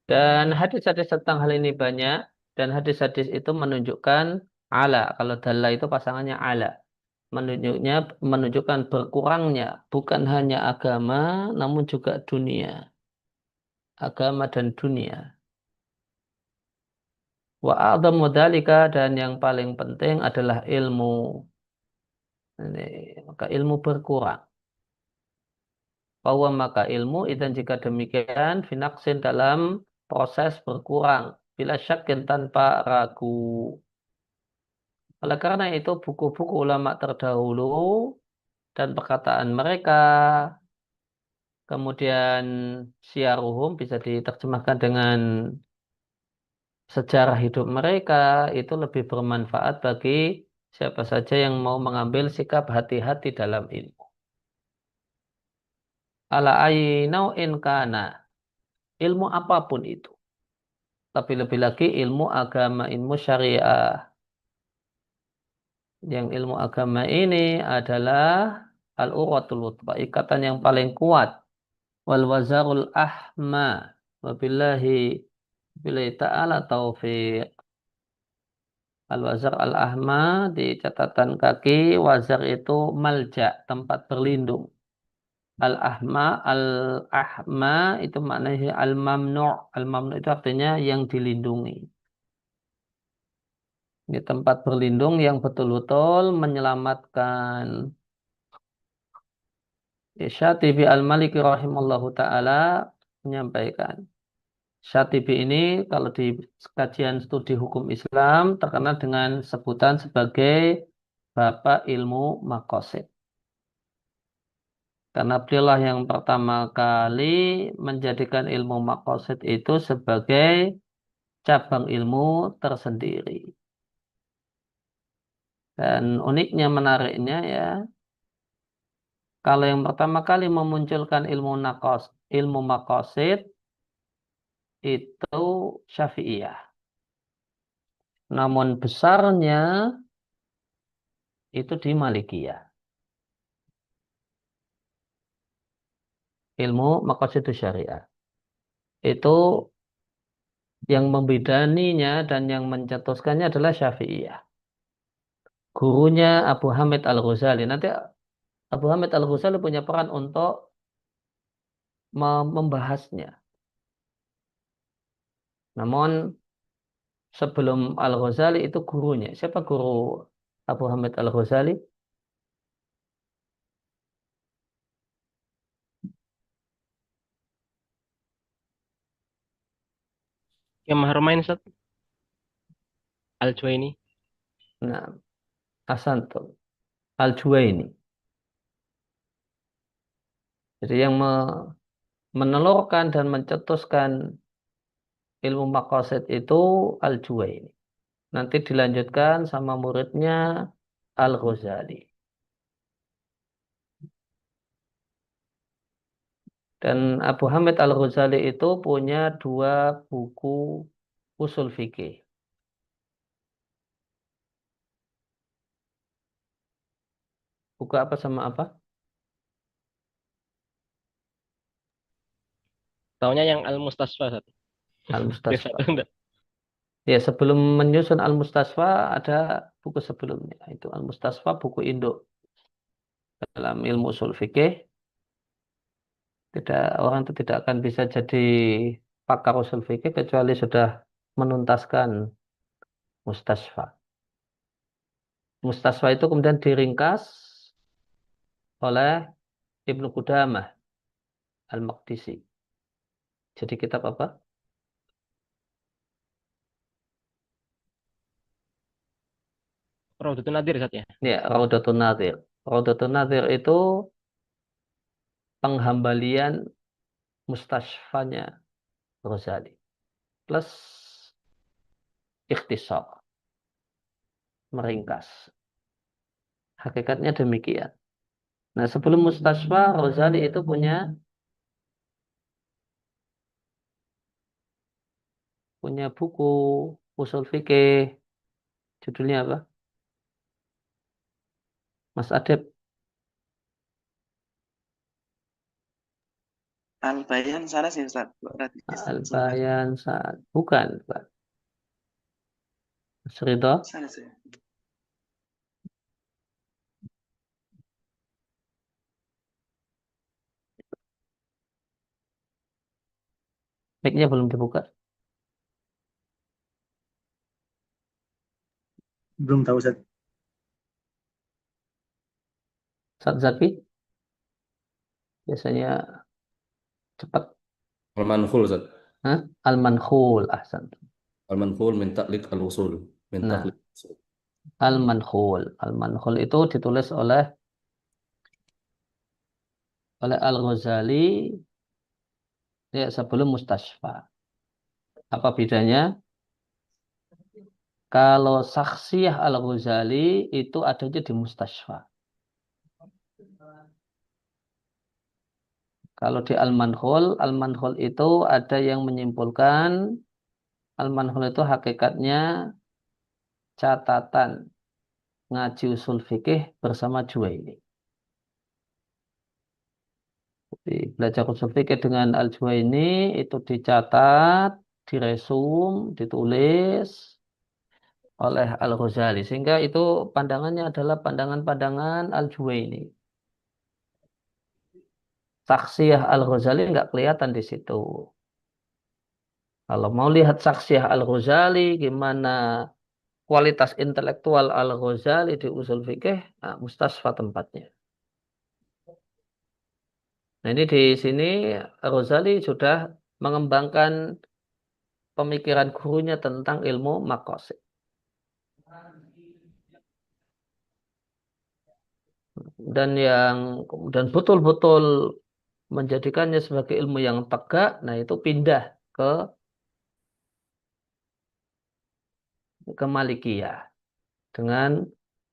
dan hadis-hadis tentang hal ini banyak, dan hadis-hadis itu menunjukkan ala, kalau dalla itu pasangannya ala, menunjukkan berkurangnya bukan hanya agama namun juga dunia, agama dan dunia. Wa a'dhamu dzalika, dan yang paling penting adalah ilmu. Maka ilmu berkurang. Bahwa maka ilmu, dan jika demikian, finaksin dalam proses berkurang, bila syakin tanpa ragu. Oleh karena itu buku-buku ulama terdahulu dan perkataan mereka, kemudian syiaruhum bisa diterjemahkan dengan sejarah hidup mereka, itu lebih bermanfaat bagi siapa saja yang mau mengambil sikap hati-hati dalam ilmu. Ala aynau'in kana, ilmu apapun itu. Tapi lebih lagi ilmu agama, ilmu syariah. Yang ilmu agama ini adalah al-urwatul wuthqa, ikatan yang paling kuat. Wal wazarul ahma. Wabillahi ta'ala taufiq. Al-wazar al-ahma di catatan kaki, wazar itu malja, tempat berlindung. Al-ahma itu maknanya al-mamnu'. Al-mamnu' itu artinya yang dilindungi. Ini tempat berlindung yang betul-betul menyelamatkan. Syatibi al-Maliki rahimallahu ta'ala menyampaikan. Syatibi ini kalau di kajian studi hukum Islam terkenal dengan sebutan sebagai Bapak Ilmu Maqasid. Karena beliaulah yang pertama kali menjadikan ilmu maqasid itu sebagai cabang ilmu tersendiri. Dan uniknya, menariknya ya, kalau yang pertama kali memunculkan ilmu maqasid itu Syafi'iyah. Namun besarnya itu di Malikiyah. Ilmu maqasid syariah. Itu yang membidaninya dan yang mencetuskannya adalah Syafi'iyah. Gurunya Abu Hamid Al-Ghazali. Nanti Abu Hamid Al-Ghazali punya peran untuk membahasnya. Namun sebelum Al-Ghazali itu gurunya. Siapa guru Abu Hamid Al-Ghazali? Yang Maharmain Ustaz, Al-Juwaini. Nah, Asantul Al-Juwaini. Jadi yang menelurkan dan mencetuskan ilmu maqasid itu Al-Juwaini. Nanti dilanjutkan sama muridnya Al-Ghazali. Dan Abu Hamid Al-Ghazali itu punya 2 buku usul fikih. Buku apa sama apa? Taunya yang Al-Mustasfa, Ustaz. Yang Al-Mustasfa. satu enggak. Ya, sebelum menyusun Al-Mustasfa ada buku sebelumnya. Itu Al-Mustasfa, buku induk dalam ilmu usul fikih. Orang itu tidak akan bisa jadi pakar usul fikih kecuali sudah menuntaskan Mustasfa. Mustasfa itu kemudian diringkas oleh Ibnu Qudamah Al-Maqdisi. Jadi kitab apa? Raudatun Nadir, Ustaz ya. Ya, Raudatun Nadir. Raudatun Nadir itu penghambalian Mustasfanya Ghazali plus ikhtisar, meringkas. Hakikatnya demikian. Nah, sebelum Mustasfa, Ghazali itu punya buku usul fikih. Judulnya apa? Mas Adep. Al-Bayan sana sih Ustaz. Berarti sebentar. Al-Bayan saat. Bukan, Pak. Mas Ridho. Sana sih. Mic-nya belum dibuka. Belum tahu Ustaz. Ustaz Zaki. Biasanya cepat. Al-Manhul, Ustaz. Hah? Al-Mankhul. Ahsan. Al-Manhul min ta'liq al-usul. Min Nah, ta'liq al-usul. Al-Mankhul. Al-Mankhul itu ditulis oleh Al-Ghazali ya, sebelum Mustasfa. Apa bedanya? Kalau Saksiyah Al-Ghazali itu adanya di Mustasfa. Kalau di Al-Manhul itu ada yang menyimpulkan Al-Manhul itu hakikatnya catatan ngaji usul fikih bersama Juwaini. Belajar usul fikih dengan Al-Juwaini itu dicatat, diresum, ditulis oleh Al-Ghazali. Sehingga itu pandangannya adalah pandangan-pandangan Al-Juwaini. Saksiyah Al-Ghazali nggak kelihatan di situ. Kalau mau lihat saksiyah Al-Ghazali, gimana kualitas intelektual Al-Ghazali di usul fikih, nah, Mustasfa tempatnya. Nah, ini di sini Al-Ghazali sudah mengembangkan pemikiran gurunya tentang ilmu maqasid. Dan betul-betul menjadikannya sebagai ilmu yang tegak, nah itu pindah ke Malikiyah dengan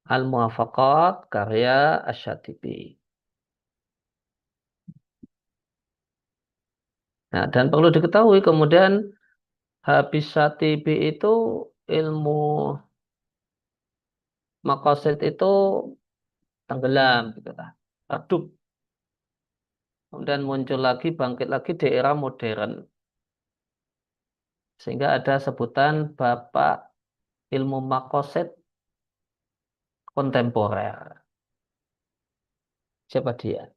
Al-Muwafaqat karya Asy-Syatibi. Nah, dan perlu diketahui kemudian habis Syatibi itu ilmu maqasid itu tenggelam gitu lah. Redup. Kemudian muncul lagi, bangkit lagi di era modern. Sehingga ada sebutan Bapak ilmu maqasid kontemporer. Siapa dia?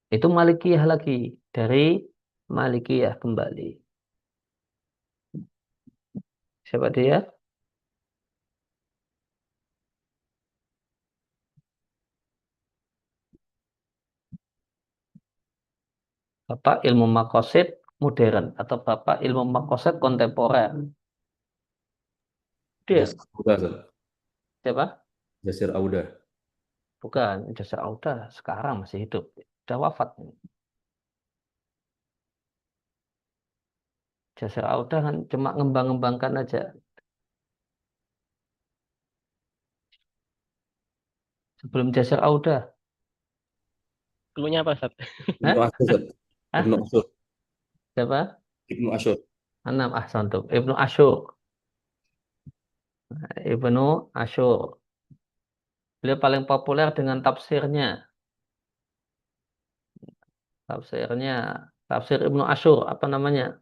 Itu Malikiyah lagi. Dari Malikiyah kembali. Siapa dia? Bapak ilmu maqasid modern atau Bapak ilmu maqasid kontemporer. Dia Jasir Auda, Ustaz. siapa? Jasir Auda. Bukan, Jasir Auda sekarang masih hidup. Sudah wafat. Jasir Auda kan cuma ngembang-ngembangkan aja. Sebelum Jasir Auda. Dulunya apa, Ustaz? Ibnu Hah? Asyur, Ustaz. Hah? Ibnu Asyur. Siapa? Ibnu Asyur. Anam Ahsantum. Ibnu Asyur. Ibnu Asyur. Beliau paling populer dengan tafsirnya. Tafsirnya. Tafsir Ibnu Asyur. Apa namanya?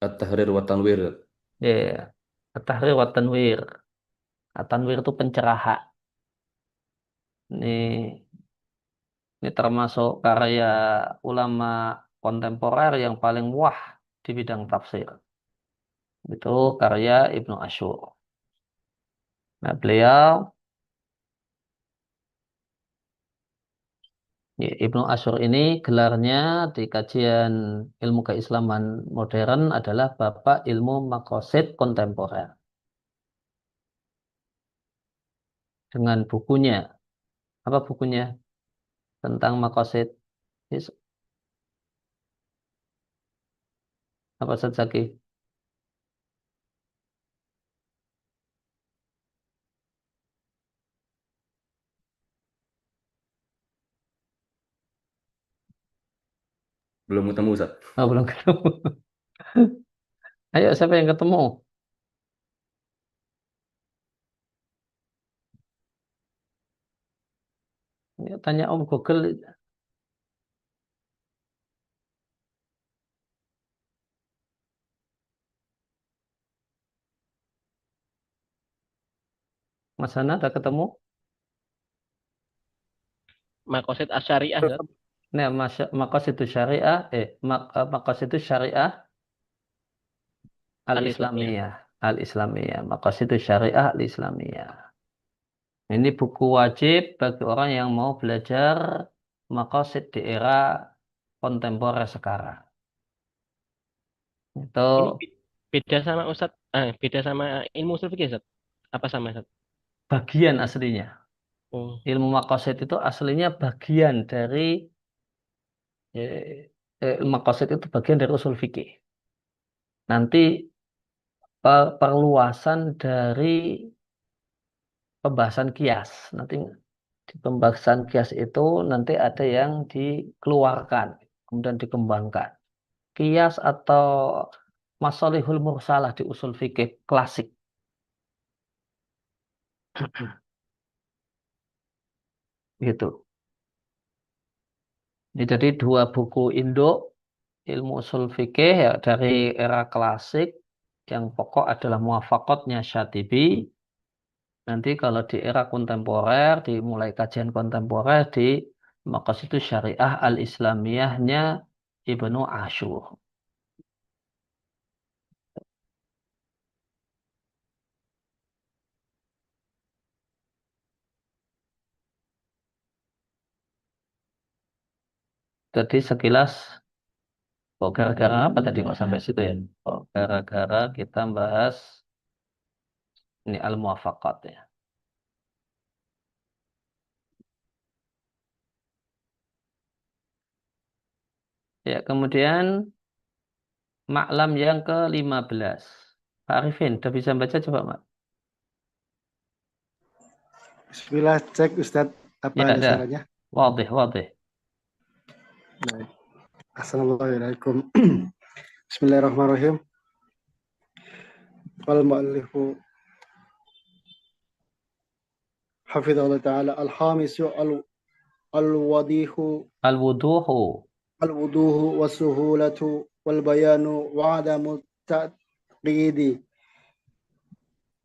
At-Tahrir wa Tanwir. Ya. At-Tahrir wa Tanwir. At-Tanwir itu pencerahan. Ini termasuk karya ulama kontemporer yang paling wah di bidang tafsir. Itu karya Ibnu Asyur. Nah, beliau Ibnu Asyur ini gelarnya di kajian ilmu keislaman modern adalah Bapak Ilmu Maqasid Kontemporer. Dengan bukunya. Apa bukunya? Tentang Maqasid. Apa saja? Belum ketemu, Ustaz. Oh, belum ketemu. Ayo, siapa yang ketemu? Ya, tanya Om Google. Mas Hana, ada ketemu? Maqasid Asyariah, Ustaz. Nah, Maqasid Syariah, Maqasid Syariah Al-Islamiyah. Al-Islamiyah. Maqasid Syariah Al-Islamiyah. Ini buku wajib bagi orang yang mau belajar maqasid di era kontemporer sekarang. Itu Ini beda sama Ustaz, beda sama ilmu usul fikih, Ustaz. Apa sama, Ustaz? bagian aslinya. Oh, Ilmu maqasid itu aslinya bagian dari maqasid itu bagian dari usul fikih. Nanti perluasan dari pembahasan kias. Nanti di pembahasan kias itu nanti ada yang dikeluarkan, kemudian dikembangkan. Kias atau masalihul mursalah di usul fikih klasik. Gitu. Ini jadi dua buku induk ilmu usul fikih ya, dari era klasik. Yang pokok adalah Muwafaqatnya Syatibi. Nanti kalau di era kontemporer, dimulai kajian kontemporer di Maqasidus Syariah Al-Islamiyahnya Ibnu Ashur. Jadi sekilas, oh gara-gara apa tadi kok sampai situ ya? Oh, gara-gara kita bahas ini Al-Muwafaqat ya. Ya, kemudian maklam yang ke-15. Pak Arifin, udah bisa baca coba, Mak? Bismillah, cek Ustadz apa Ya, aja ada. caranya. Wadih, wadih. Baik. Assalamualaikum. Bismillahirrahmanirrahim. Qala al-mu'allifu hafizahullah ta'ala al-hamisu al-wadihu Al-wuduhu. al-wuduhu was-suhulatu wal-bayanu wa adamu ta'qidi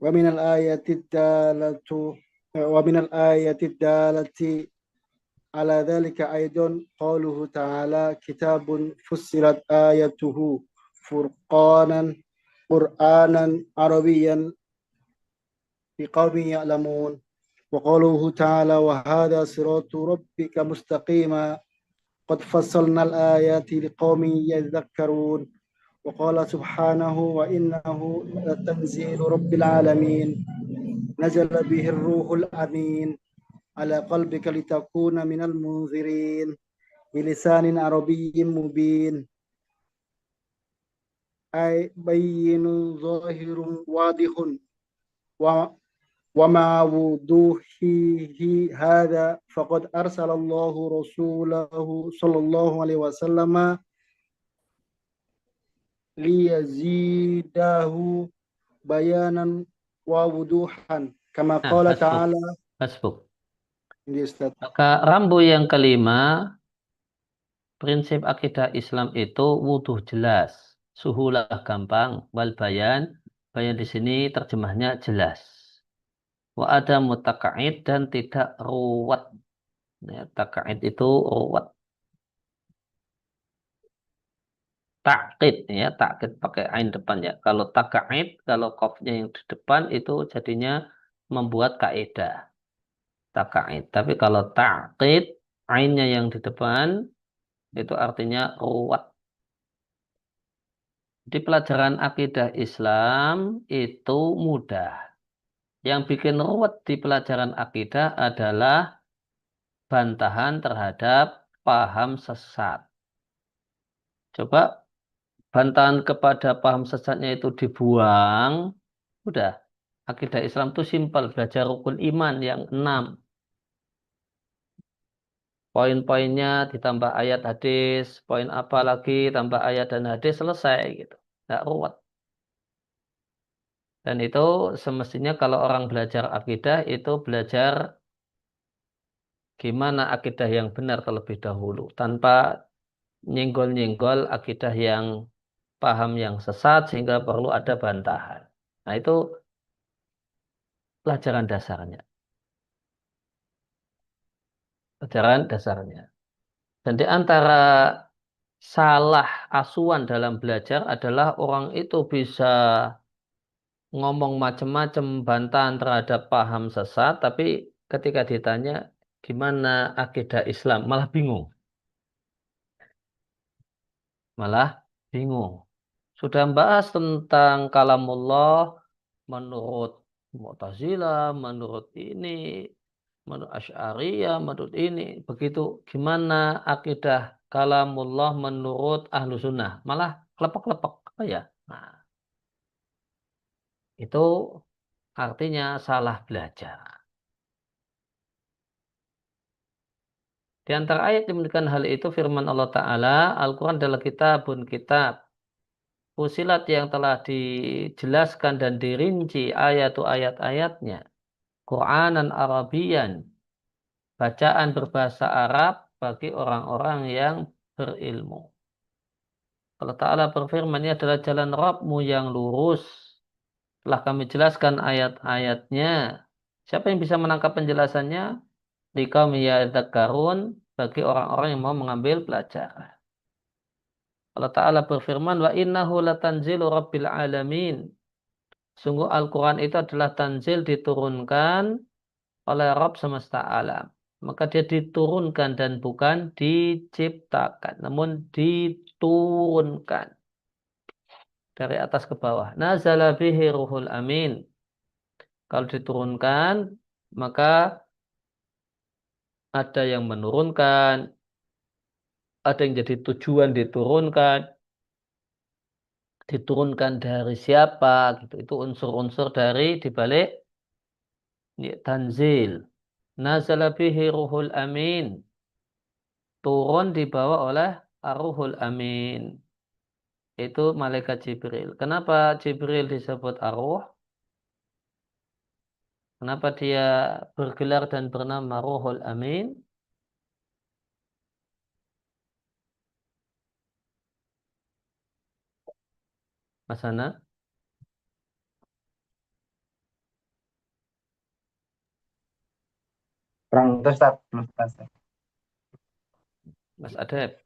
wa min al-ayati dalatu wa min al-ayati dalati ala dhalika aidon qauluhu ta'ala kitabun fussilat ayatuhu furqanan Qur'anan Arabiyyan liqaumin ya'lamun wa qauluhu ta'ala wa hadha siratu rabbika mustaqima qad fassalna al-ayati liqaumin yadhakkarun wa qala subhanahu wa innahu latanzilu rabbil alamin nazala bihi ar-ruhul amin ala qalbika litakuna minal munzirin bilisanin arabiyyin mubin ay bayyinun zahirun wadihun ومع وضوحه هذا فقد أرسل الله رسوله صلى الله عليه وسلم ليزيده بيانا ووضوحا كما قال تعالى. Hasbuk. Ini Ustaz. Maka rambu yang kelima, prinsip akidah Islam itu wuduh jelas, suhulah gampang, wal bayan di sini terjemahnya jelas. Wa ada mutaka'id dan tidak ruwet. Ya, taka'id itu ruwet. Ta'qid ya, ta'qid pakai ain depan ya. Kalau taka'id, kalau qafnya yang di depan itu jadinya membuat kaidah. Taka'id. Tapi kalau ta'qid, ainnya yang di depan itu artinya ruwet. Di pelajaran akidah Islam itu mudah. Yang bikin ruwet di pelajaran akidah adalah bantahan terhadap paham sesat. Coba bantahan kepada paham sesatnya itu dibuang, udah. Akidah Islam itu simpel, belajar rukun iman yang 6. Poin-poinnya ditambah ayat hadis, poin apa lagi tambah ayat dan hadis, selesai gitu. Nggak ruwet. Dan itu semestinya kalau orang belajar akidah itu belajar gimana akidah yang benar terlebih dahulu. Tanpa nyenggol-nyenggol akidah yang paham yang sesat sehingga perlu ada bantahan. Nah itu pelajaran dasarnya. Pelajaran dasarnya. Dan di antara salah asuhan dalam belajar adalah orang itu bisa ngomong macam-macam bantahan terhadap paham sesat, tapi ketika ditanya gimana akidah Islam, malah bingung. Malah bingung. Sudah membahas tentang kalamullah menurut Mu'tazilah, menurut ini, menurut Asy'ariyah, menurut ini. Begitu gimana akidah kalamullah menurut Ahlu Sunnah. Malah klepek-klepek. Apa ya? Nah, itu artinya salah belajar. Di antara ayat yang menunjukkan hal itu firman Allah Ta'ala, Al-Quran adalah kitabun kitab. Fusilat yang telah dijelaskan dan dirinci ayat-ayatnya. Qur'anan Arabian, bacaan berbahasa Arab bagi orang-orang yang berilmu. Allah Ta'ala berfirman, ini adalah jalan Rabbmu yang lurus. Telah kami jelaskan ayat-ayatnya. Siapa yang bisa menangkap penjelasannya? Liqaumi yadhakkarun, bagi orang-orang yang mau mengambil pelajaran. Allah Ta'ala berfirman, wa innahu latanzilu rabbil alamin. Sungguh Al-Quran itu adalah tanzil, diturunkan oleh Rabb semesta alam. Maka dia diturunkan dan bukan diciptakan, namun diturunkan dari atas ke bawah. Nazala bihi ruhul amin. Kalau diturunkan, maka ada yang menurunkan, ada yang jadi tujuan diturunkan dari siapa, gitu. Itu unsur-unsur dari dibalik tanzil. Nazala bihi ruhul amin. Turun dibawa oleh ar-ruhul amin. Itu malaikat Jibril. Kenapa Jibril disebut ar-ruh? Kenapa dia bergelar dan bernama Ruhul Amin? Mas Hana? Kurang itu Ustaz, belum Ustaz. Mas Adep?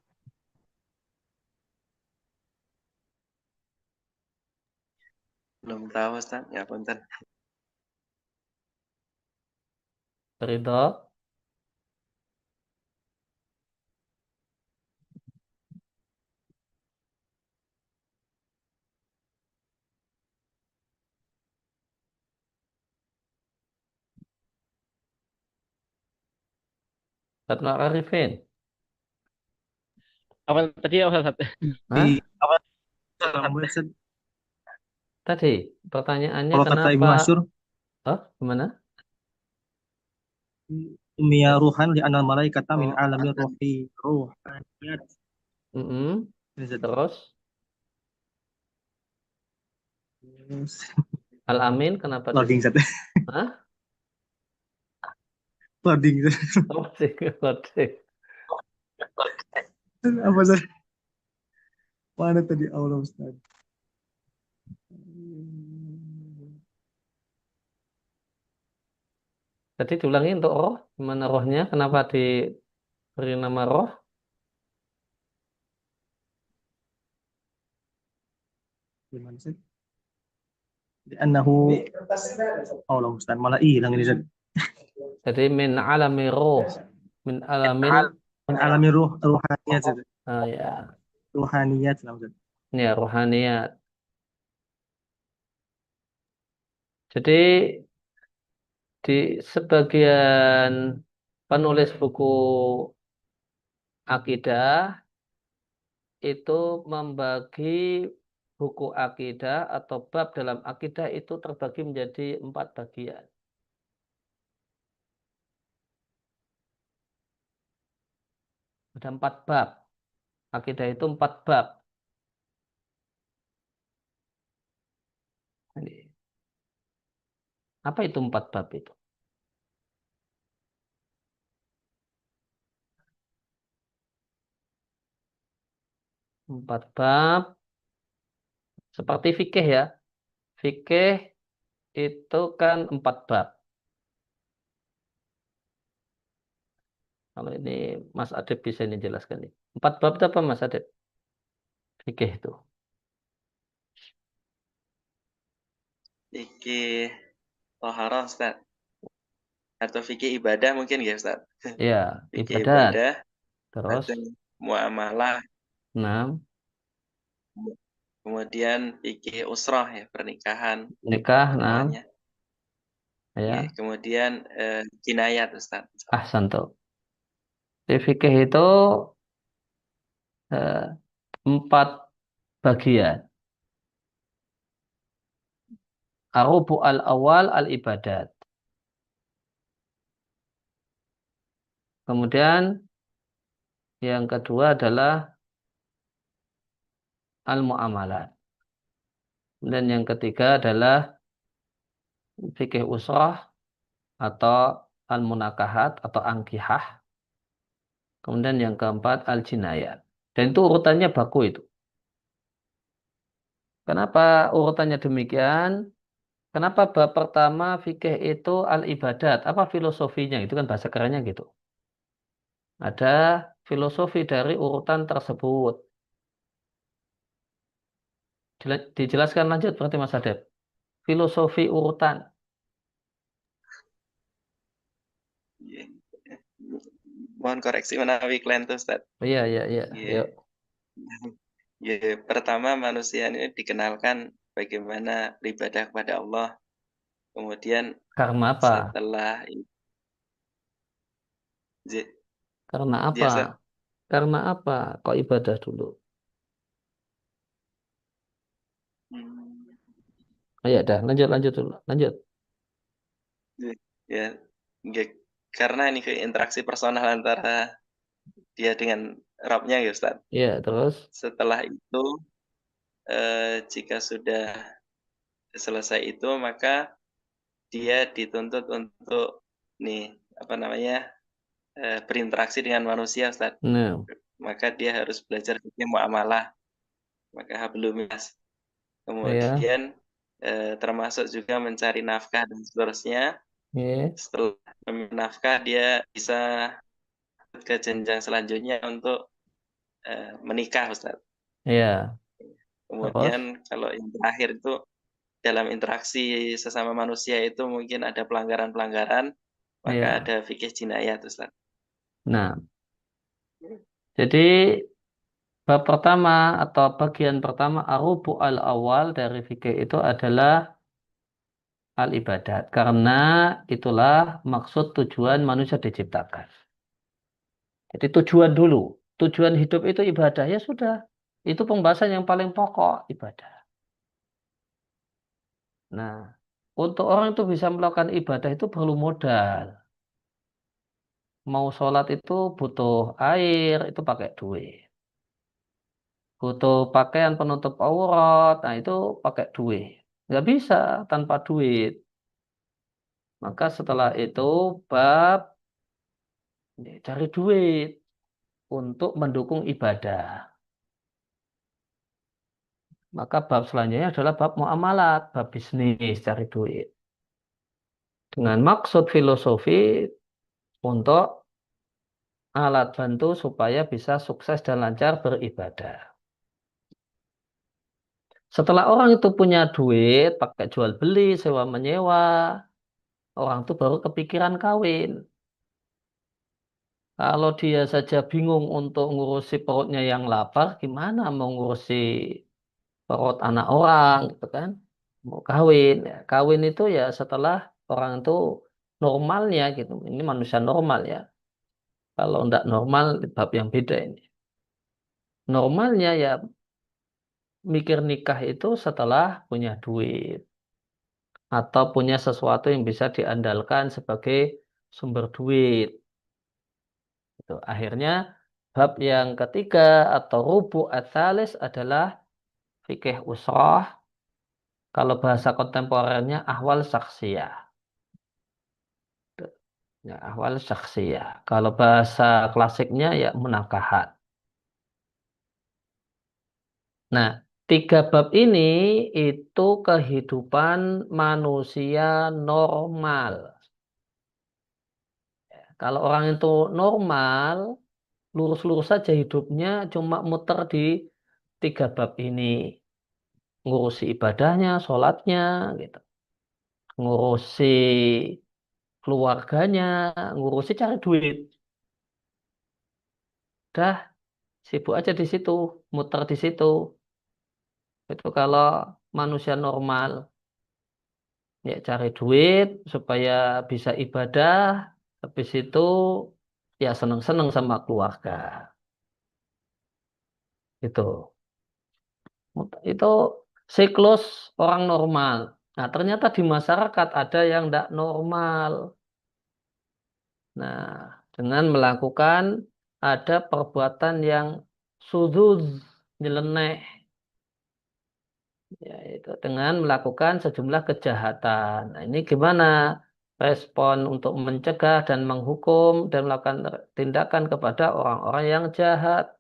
Belum tahu Ustaz, ya punten. Ridho? Fatma Arifin? Apa tadi ya Ustaz? Hah? Apa Ustaz? Tadi pertanyaannya Kalau kata Ibnu kenapa? Masyur, Oh, gimana? Ummiya ruhan li anal malaikata min alamir ruhaniyat. Mm-mm. Terus? Al-Amin kenapa Loading disebut? Ustaz. Hah? Loading Ustaz. Loading. Apa Ustaz? Mana tadi Allah Ustaz? Tadi diulangi untuk roh. Gimana rohnya? Kenapa diberi nama roh? Gimana Ustaz? Li'annahu Allah Ustaz, malah hilang ini Ustaz. Jadi min alami roh. Min alamin. Min alami ruhaniyat Ustaz. Ah, ya. Ruhaniyat Ustaz. Ya, rohaniyat. Jadi di sebagian penulis buku akidah itu membagi buku akidah atau bab dalam akidah itu terbagi menjadi 4 bagian. Ada 4 bab. Akidah itu 4 bab. Apa itu 4 bab itu? Empat bab seperti fikih ya. Fikih itu kan 4 bab. Kalau ini Mas Adib bisa ini jelaskan nih. 4 bab itu apa Mas Adib? Fikih itu. Fikih toharoh Ustaz. Atau fikih ibadah mungkin ya Ustaz. Ya, Fikih ibadat. ibadah, Terus ada muamalah, 6. kemudian fikih usrah ya, pernikahan Nikah 6. namanya. Ya. Kemudian jinayat Ustaz. Ahsantu. Di fikih itu 4 bagian. Arubu al-awal al-ibadat. Kemudian yang kedua adalah al-muamalat. Kemudian yang ketiga adalah fikih usrah atau al-munakahat atau angkihah. Kemudian yang keempat al-jinayat. Dan itu urutannya baku itu. Kenapa urutannya demikian? Kenapa bab pertama fikih itu al-ibadat? Apa filosofinya? Itu kan bahasa kerennya gitu. Ada filosofi dari urutan tersebut. Dijelaskan lanjut berarti Mas Adep. Filosofi urutan. Iya. Mohon koreksi menawi kalian tuh Ustaz. Iya, iya, iya. Iya. Yuk. Ya, pertama manusia ini dikenalkan bagaimana beribadah kepada Allah. Kemudian Karena apa? setelah J- Karena ya, apa? Ustaz. Karena apa? Kok ibadah dulu? Hmm, Oh, ya, dah. Lanjut dulu. Lanjut. ya, ya, karena ini ke interaksi personal antara dia dengan Rabbnya ya Ustaz. Ya, terus. Setelah itu jika sudah selesai itu maka dia dituntut untuk berinteraksi dengan manusia Ustaz. Nah, Maka dia harus belajar fikih muamalah. Maka habluminas. ya. Kemudian termasuk juga mencari nafkah dan seterusnya. Ya. Setelah mencari nafkah dia bisa ke jenjang selanjutnya untuk menikah Ustaz. Ya. Terus. Kemudian kalau yang terakhir itu dalam interaksi sesama manusia itu mungkin ada pelanggaran-pelanggaran, maka Ya. ada fikih jinayat Ustaz. Nah, jadi bab pertama atau bagian pertama arubu al-awal dari fikih itu adalah al-ibadat. Karena itulah maksud tujuan manusia diciptakan. Jadi tujuan dulu. Tujuan hidup itu ibadah. Ya sudah. Itu pembahasan yang paling pokok, ibadah. Nah, untuk orang itu bisa melakukan ibadah itu perlu modal. Mau sholat itu butuh air, itu pakai duit. Butuh pakaian penutup aurat, nah itu pakai duit. Nggak bisa tanpa duit. Maka setelah itu bab cari duit untuk mendukung ibadah. Maka bab selanjutnya adalah bab muamalat, bab bisnis, cari duit. Dengan maksud filosofi untuk alat bantu supaya bisa sukses dan lancar beribadah. Setelah orang itu punya duit, pakai jual beli, sewa menyewa, orang itu baru kepikiran kawin. Kalau dia saja bingung untuk ngurusi perutnya yang lapar, gimana mau ngurusi perut anak orang, gitu kan? Mau kawin, ya. Kawin itu ya setelah orang itu normalnya gitu. Ini manusia normal ya. Kalau tidak normal, bab yang beda ini. Normalnya ya mikir nikah itu setelah punya duit atau punya sesuatu yang bisa diandalkan sebagai sumber duit. Itu. Akhirnya bab yang ketiga atau rubu atsalis adalah fikih usrah. Kalau bahasa kontemporer,nya ahwal syakhsiyah. Ya, ahwal syakhsiyah. Kalau bahasa klasiknya ya munakahat. Nah, tiga bab ini itu kehidupan manusia normal. Kalau orang itu normal, lurus-lurus saja hidupnya, cuma muter di tiga bab ini. Ngurusi ibadahnya, sholatnya, gitu. Ngurusi keluarganya, ngurusi cari duit. Dah, sibuk aja di situ, muter di situ. Itu kalau manusia normal, ya cari duit supaya bisa ibadah, habis itu ya seneng-seneng sama keluarga. Itu. Itu siklus orang normal. Nah, ternyata di masyarakat ada yang tidak normal. Nah, dengan melakukan ada perbuatan yang suduz, nyeleneh. yaitu dengan melakukan sejumlah kejahatan. Nah, ini gimana respon untuk mencegah dan menghukum dan melakukan tindakan kepada orang-orang yang jahat,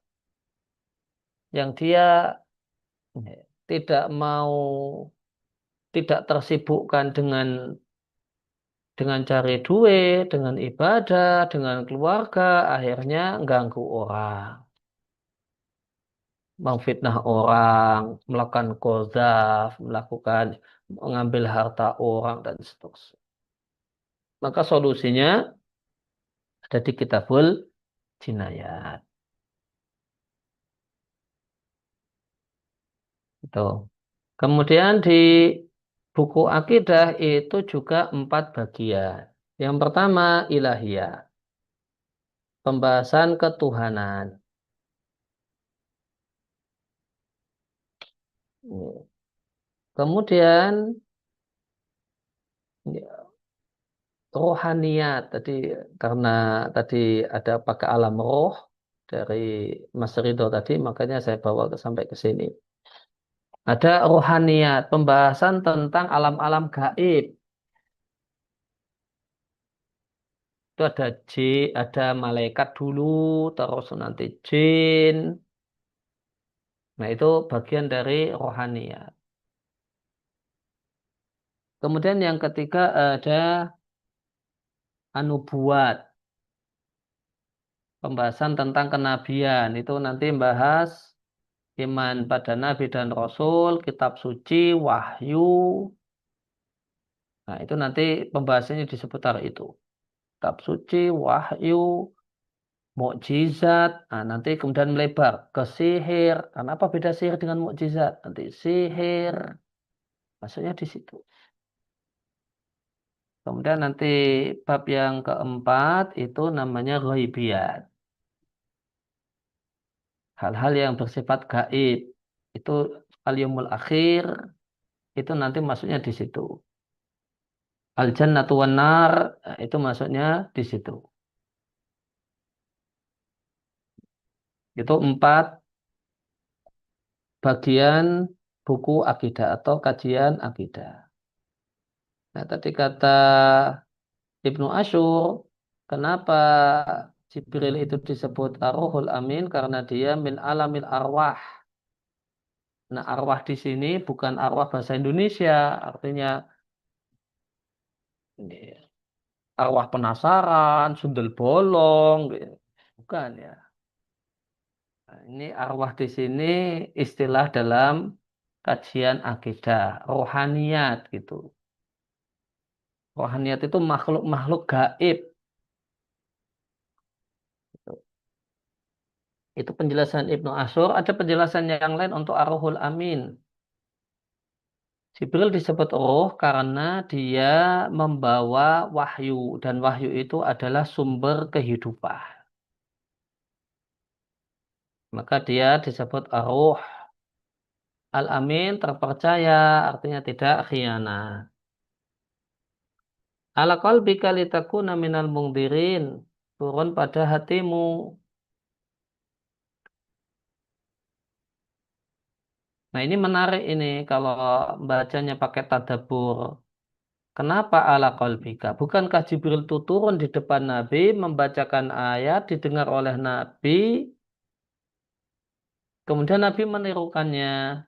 yang dia tidak mau, tidak tersibukkan dengan cari duit, dengan ibadah, dengan keluarga, akhirnya ganggu orang, memfitnah orang, melakukan qadzaf, melakukan mengambil harta orang dan seterusnya. Maka solusinya ada di Kitabul Jinayat. Itu. Kemudian di buku akidah itu juga 4 bagian. Yang pertama ilahiyah, pembahasan ketuhanan. Kemudian rohaniyat tadi, karena tadi ada pakai alam roh dari Mas Ridho tadi, makanya saya bawa sampai ke sini. Ada rohaniyat, pembahasan tentang alam-alam gaib. Itu ada ada malaikat dulu, terus nanti jin. Nah, itu bagian dari rohaniyat. Kemudian yang ketiga ada anubuat, pembahasan tentang kenabian. Itu nanti bahas iman pada nabi dan rasul, kitab suci, wahyu. Nah, itu nanti pembahasannya di seputar itu. Kitab suci, wahyu, mukjizat. Nah, nanti kemudian melebar ke sihir. Karena apa beda sihir dengan mukjizat? Nanti sihir, maksudnya di situ. Kemudian nanti bab yang keempat itu namanya ghaibiyat. Hal-hal yang bersifat gaib. Itu al-yaumul akhir, itu nanti masuknya di situ. Al-jannatu wan nar, itu masuknya di situ. Itu 4 bagian buku akidah atau kajian akidah. Nah, tadi kata Ibnu Asyur, kenapa Jibril itu disebut Ar-Ruhul Amin? Karena dia min alamil arwah. Nah, arwah di sini bukan arwah bahasa Indonesia, artinya ini, arwah penasaran, sundel bolong, gitu. Bukan ya. Nah, ini arwah di sini istilah dalam kajian akidah, rohaniyat gitu. Rohaniyat itu makhluk-makhluk gaib. Itu penjelasan Ibnu Asyur. Ada penjelasan yang lain untuk Ar-Ruhul Amin. Jibril disebut roh karena dia membawa wahyu. Dan wahyu itu adalah sumber kehidupan. Maka dia disebut Ar-Ruh. Al-Amin terpercaya, artinya tidak khianat. Ala qalbika litakuna minal mungdirin. Turun pada hatimu. Nah, ini menarik ini kalau bacanya pakai tadabbur. Kenapa ala qalbika? Bukankah Jibril itu turun di depan Nabi, membacakan ayat, didengar oleh Nabi, kemudian Nabi menirukannya.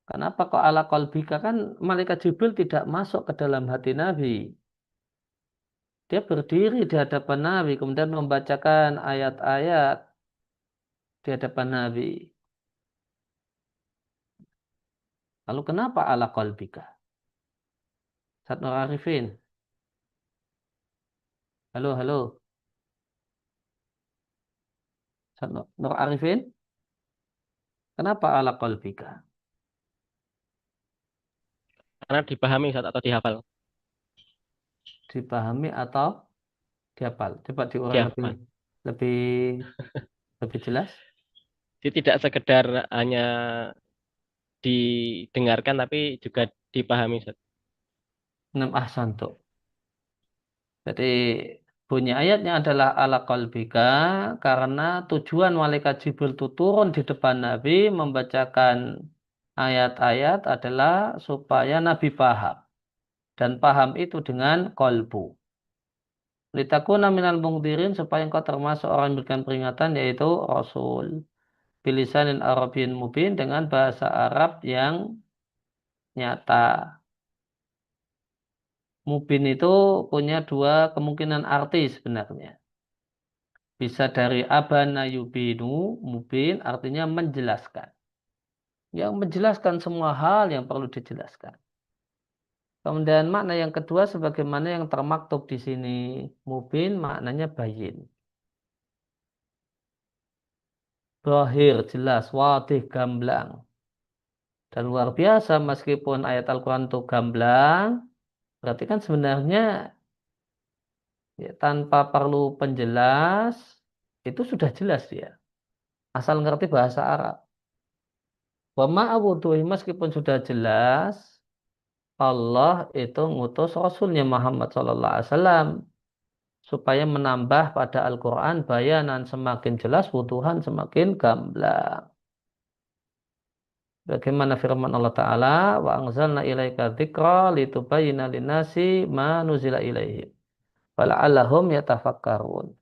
Kenapa kok ala qalbika? Kan malaikat Jibril tidak masuk ke dalam hati Nabi. Dia berdiri di hadapan Nabi, kemudian membacakan ayat-ayat di hadapan Nabi. Lalu kenapa ala qalbika? Ustaz Nur Arifin. Halo, halo. Ustaz Nur Arifin. Kenapa ala qalbika? Karena dipahami Ustaz, atau dihafal. Dipahami atau dihafal? Coba diulang lebih Dihafal. lebih lebih jelas. Jadi tidak sekedar hanya didengarkan tapi juga dipahami Ustaz. 6 ahsantu. Jadi bunyi ayatnya adalah ala qalbika karena tujuan malaikat Jibril itu turun di depan Nabi membacakan ayat-ayat adalah supaya Nabi paham. Dan paham itu dengan kolbu. Litakuna minal mungdirin supaya engkau termasuk orang yang memberikan peringatan yaitu Rasul. Bilisanin Arabin mubin dengan bahasa Arab yang nyata. Mubin itu punya dua kemungkinan arti sebenarnya. Bisa dari abana yubinu, mubin artinya menjelaskan. Yang menjelaskan semua hal yang perlu dijelaskan. Kemudian makna yang kedua sebagaimana yang termaktub di sini. Mubin maknanya bayin. Zahir, jelas, wadih, gamblang. Dan luar biasa meskipun ayat Al-Quran itu gamblang, berarti kan sebenarnya ya, tanpa perlu penjelas, itu sudah jelas dia. Asal ngerti bahasa Arab. Wa ma'awuduhi meskipun sudah jelas, Allah itu ngutus Rasulnya Muhammad SAW supaya menambah pada Al-Quran bayanan semakin jelas, wuduhan semakin gamblang. Bagaimana firman Allah Ta'ala, wa anzalna ilaika dzikra litubayyina linnasi ma nuzila ilaihim. Wala'allahum yatafakkarun.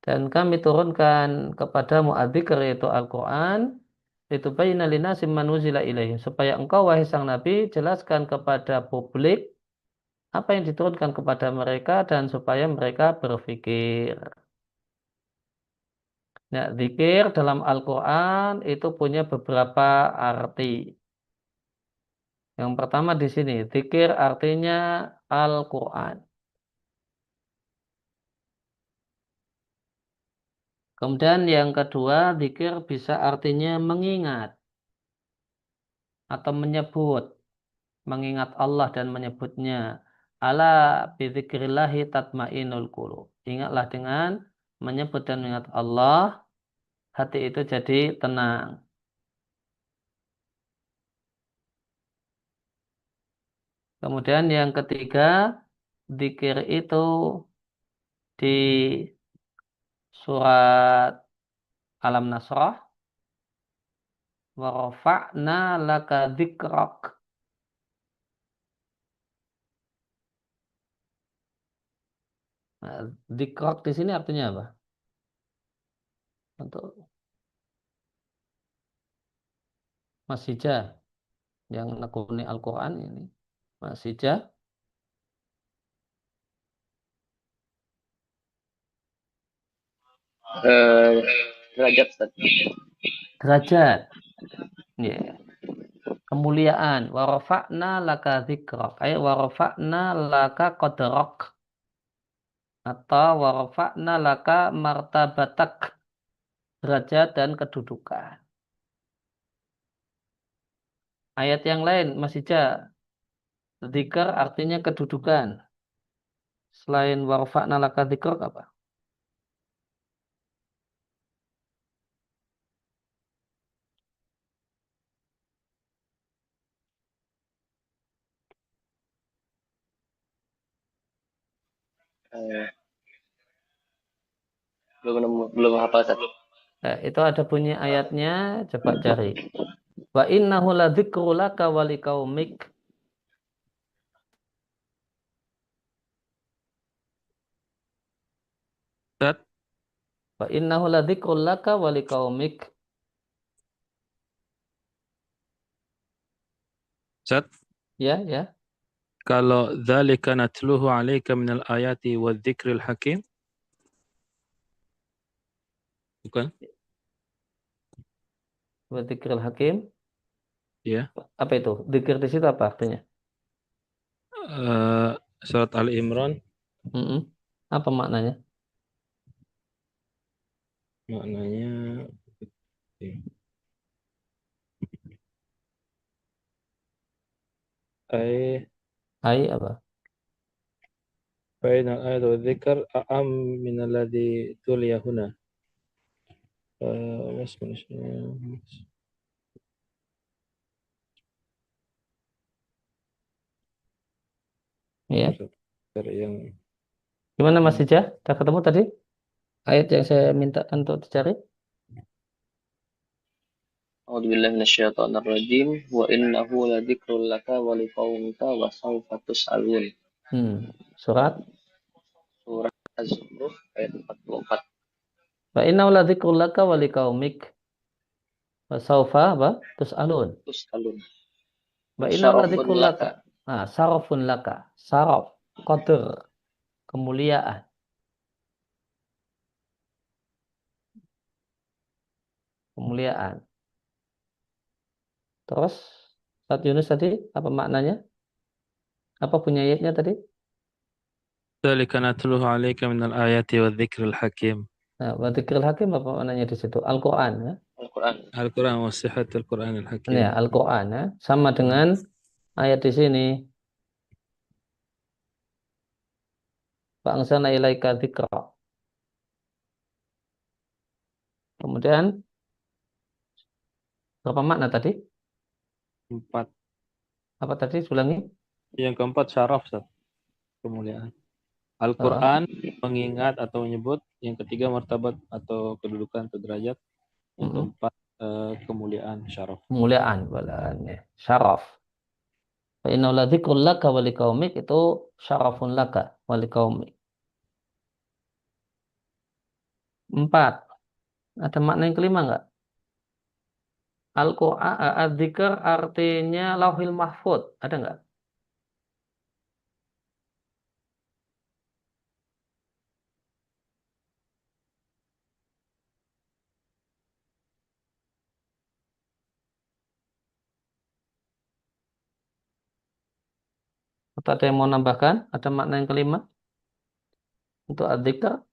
Dan kami turunkan kepadamu adzikr yaitu Al-Quran litubayyina linnasi ma nuzila ilaihim. Supaya engkau wahai sang Nabi jelaskan kepada publik apa yang diturunkan kepada mereka dan supaya mereka berpikir. Nah, zikir dalam Al-Quran itu punya beberapa arti. Yang pertama di sini, zikir artinya Al-Quran. Kemudian yang kedua, zikir bisa artinya mengingat atau menyebut, mengingat Allah dan menyebutnya. Ala bidzikrillahi tatmainul qulub. Ingatlah dengan menyebut dan mengingat Allah, hati itu jadi tenang. Kemudian yang ketiga, zikir itu di surat Alam Nasrah, wa rafa'na laka dzikrak. Nah, dzikrak di sini artinya apa? Untuk Mas Hija yang nekuni Al-Quran ini. Mas Hija, Derajat Ustaz. derajat. Ya. Kemuliaan. Wa rafa'na laka dzikrak. Wa rafa'na laka qadrak. Atau wa rafa'na laka martabatak. Derajat dan kedudukan. Ayat yang lain, Mas Hija. Dzikr artinya kedudukan. Selain wa rafa'na laka dzikrak apa? Belum hafal Ustaz. Nah, itu ada bunyi ayatnya, coba cari. Wa innahu ladzikru laka wa liqaumik. Ustaz, Wa innahu ladzikru laka wa liqaumik. Ustaz, Ya, ya. kalau dzalika natluhu 'alaika minal ayati wadz-dzikril hakim. Bukan? Wa dzikril hakim. Ya. Apa itu? Dzikir di situ apa artinya? Surat Ali Imran Mm-mm. Apa maknanya? maknanya ay Hai apa? bainal ayat wa dzikr a'am min alladhi tuliya huna. Ya. Yang Gimana Mas Hija? Sudah ketemu tadi? Ayat yang saya minta untuk dicari? A'udzubillahi minasyaitonir rajim. Wa innahu ladzikrul laka wa liqaumika wa sawfa tus'alun. Surat Surah Az-Zukhruf ayat 44. Fa innahu ladzikrul laka wa liqaumik wa sawfa tus'alun. Tus'alun. Wa innahu Syarafun ladzikrul laka. laka. Nah, sarafun laka. Saraf, qadr, kemuliaan. Kemuliaan. Terus Ustaz Yunus tadi apa maknanya? Apa punya ayatnya tadi? ذلك نتلوه عليك من الآيات والذكر الحكيم. Nah, wa dzikril hakim apa maknanya di situ? Al-Qur'an ya. Al-Quran. Al-Quran وصحة القرآن الحكيم. Ya, Al-Qur'an ya. Sama dengan ayat di sini. Fa anzalna ilaika dzikra. Kemudian berapa makna tadi? 4. Apa tadi? Ulangi. Yang keempat syaraf, Ustaz. Kemuliaan. Ah, Al-Quran mengingat atau menyebut. Yang ketiga martabat atau kedudukan atau derajat. Yang mm-mm. keempat kemuliaan, syaraf. Kemuliaan, walaan ya. Syaraf. Fa innahu ladzikrul laka wa liqaumik itu syarafun laka wa liqaumik. 4. Ada makna yang kelima enggak? Al-Qur'an adzikr artinya Lauhil Mahfuz. Ada enggak? Atau ada yang mau nambahkan? Ada makna yang kelima untuk adzikr?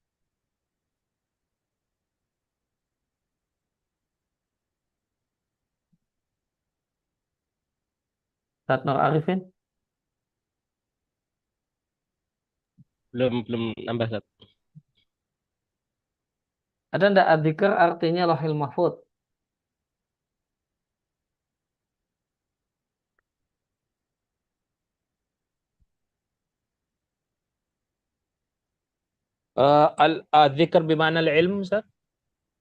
Ustaz Nur Arifin? Belum nambah, Ustaz. Ada enggak adzikr artinya Lauhil Mahfuz? Al-dzikr bimana al-ilm, Ustaz?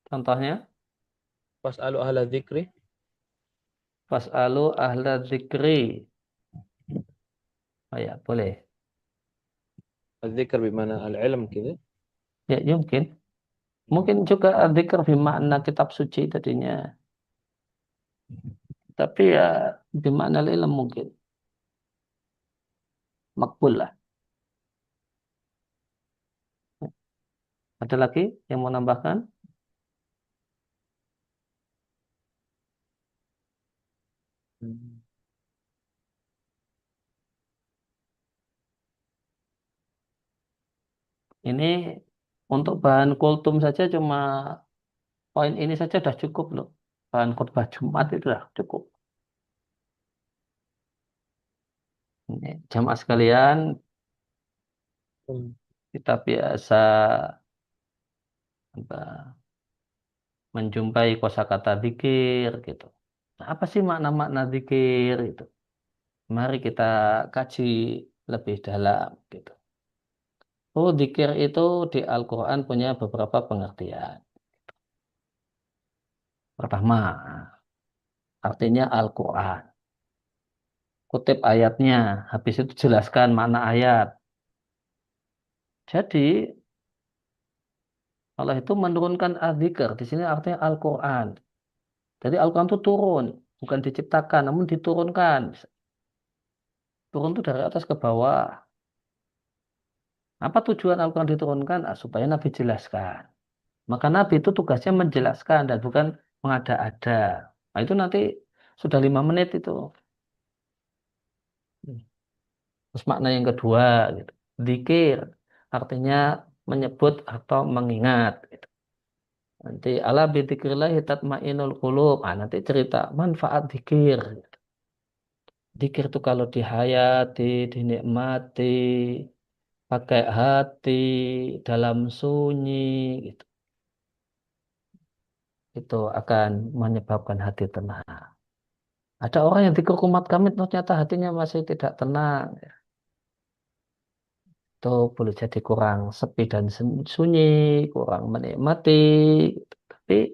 Contohnya? Fas'alu ahla dzikri. Fas'alu ahla dzikri. Oh ya, boleh. Al-dzikr bimana al-ilm gitu. Ya, mungkin. Mungkin juga adzikr bermakna kitab suci tadinya. Tapi ya bermakna ilmu mungkin. Makbul lah. Ada lagi yang mau nambahkan? Ini untuk bahan kultum saja cuma poin ini saja sudah cukup loh. Bahan khutbah Jumat itu sudah cukup. Ini, jamaah sekalian, kita biasa menjumpai kosakata zikir gitu. Nah, apa sih makna-makna zikir itu? Mari kita kaji lebih dalam gitu. Oh, zikir itu di Al-Quran punya beberapa pengertian. Pertama, artinya Al-Quran. Kutip ayatnya, habis itu jelaskan makna ayat. Jadi, Allah itu menurunkan az-zikr. Di sini artinya Al-Quran. Jadi Al-Quran itu turun, bukan diciptakan, namun diturunkan. Turun itu dari atas ke bawah. Apa tujuan Al-Quran diturunkan? Supaya Nabi jelaskan. Maka Nabi itu tugasnya menjelaskan dan bukan mengada-ada. Nah, itu nanti sudah 5 menit itu. Terus makna yang kedua, gitu. Dzikir artinya menyebut atau mengingat. Gitu. Nanti ala bidzikrillahi tatmainul qulub. Ah, nanti cerita manfaat dzikir. Gitu. Dzikir itu kalau dihayati, dinikmati, pakai hati, dalam sunyi, gitu. Itu akan menyebabkan hati tenang. Ada orang yang dzikir kumat kamit ternyata hatinya masih tidak tenang. Itu boleh jadi kurang sepi dan sunyi, kurang menikmati. Tapi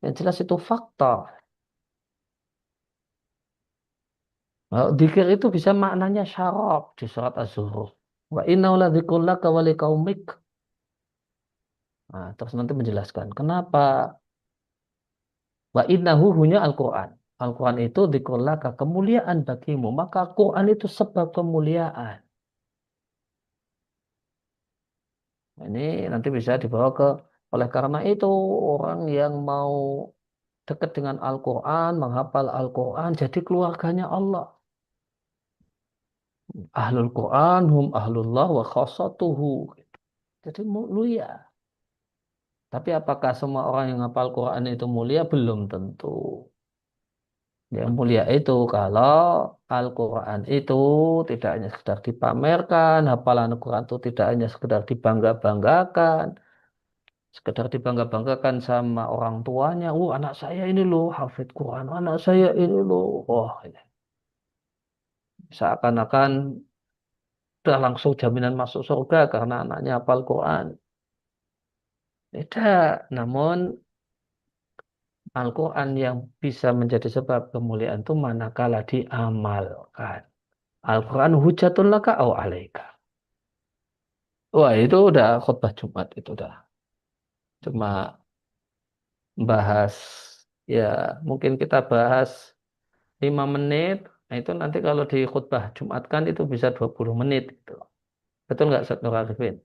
yang jelas itu faktor. Nah, dzikir itu bisa maknanya syarab di surat Az-Zukhruf. Wa innahu ladzikrun laka wa liqaumik. Nah, terus nanti menjelaskan kenapa wa innahu hunya Al-Qur'an. Al-Quran itu dzikrun laka, kemuliaan bagimu. Maka Quran itu sebab kemuliaan. Ini nanti bisa dibawa ke, oleh karena itu orang yang mau dekat dengan Al-Quran, menghafal Al-Quran, jadi keluarganya Allah. Ahlul Quran, hum ahlullah wa khassatuhu. Jadi mulia. Tapi apakah semua orang yang hafal Quran itu mulia? Belum tentu. Yang mulia itu kalau Al-Quran itu tidak hanya sekedar dipamerkan, hafalan Al-Quran itu tidak hanya sekedar dibangga-banggakan, sekedar dibangga-banggakan sama orang tuanya. Anak saya ini loh hafid Quran, anak saya ini loh. Ini. Seakan-akan udah langsung jaminan masuk surga karena anaknya hafal Quran. Tidak, namun Al-Quran yang bisa menjadi sebab kemuliaan itu manakala diamalkan. Al-Quran hujatun laka au alaika. Wah, itu udah khutbah Jumat, itu udah. Cuma bahas, ya mungkin kita bahas 5 menit. Nah, itu nanti kalau di khutbah Jumat kan itu bisa 20 menit. Gitu. Betul nggak, Ustaz Nur Arifin?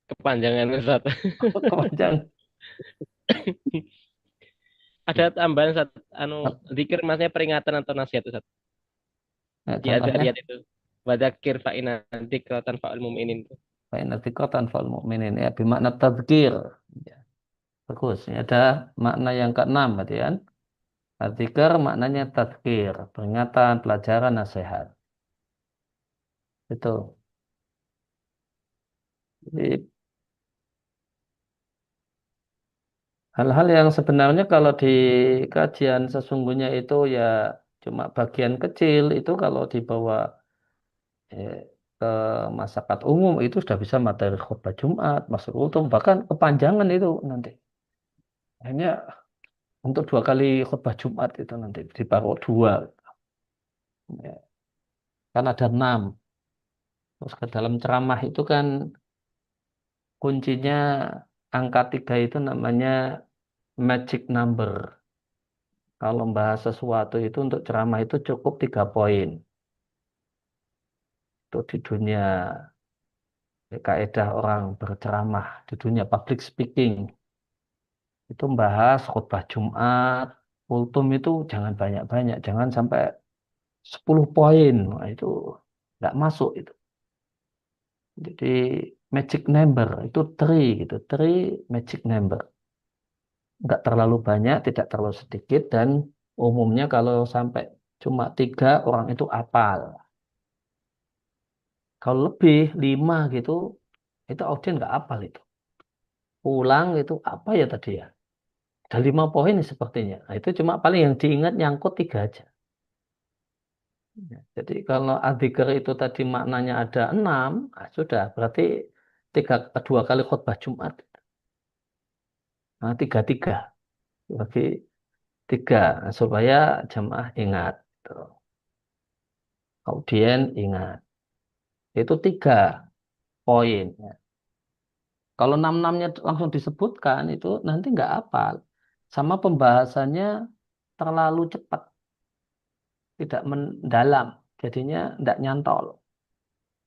Kepanjangan Ustaz. Kepanjang. Ada tambahan Ustaz, zikir maksudnya peringatan atau nasihat Ustaz. Nah, Di ada contohnya, ayat itu. Wadzakir fa inna dzikratan fa'al mu'minin. fa'inatiqatan fal mu'minin. Ya, bermakna tadzkir. Ya, bagus. Ini ada makna yang keenam, berarti kan? Dzikir maknanya tadzkir, peringatan, pelajaran, nasihat. Itu. Jadi hal-hal yang sebenarnya kalau di kajian sesungguhnya itu ya cuma bagian kecil, itu kalau dibawa eh, ke masyarakat umum itu sudah bisa materi khutbah Jumat, masuk ultum, bahkan kepanjangan itu nanti. Hanya untuk 2 kali khutbah Jumat itu nanti diparuh 2. Ya. Kan ada 6. Terus ke dalam ceramah itu kan kuncinya angka 3 itu namanya magic number. Kalau membahas sesuatu itu untuk ceramah itu cukup 3 poin. Itu di dunia kaidah orang berceramah, di dunia public speaking. Itu membahas khutbah Jumat, ultum itu jangan banyak-banyak, jangan sampai 10 poin. Nah, itu nggak masuk itu. Jadi magic number itu 3 gitu, 3 magic number. Nggak terlalu banyak, tidak terlalu sedikit, dan umumnya kalau sampai cuma 3 orang itu apal. Kalau lebih 5 gitu, itu audien nggak apal itu. Pulang itu apa ya tadi ya? Ada 5 poin sepertinya. Nah, itu cuma paling yang diingat nyangkut 3 aja. Ya, jadi kalau adzikr itu tadi maknanya ada 6, nah sudah berarti 2 kali khutbah Jumat. Nah, 3-3 bagi 3 supaya jemaah ingat. Tuh. Audien ingat. Itu 3 poin. Ya. Kalau 6-6-nya langsung disebutkan itu nanti nggak hafal. Sama pembahasannya terlalu cepat. Tidak mendalam. Jadinya tidak nyantol.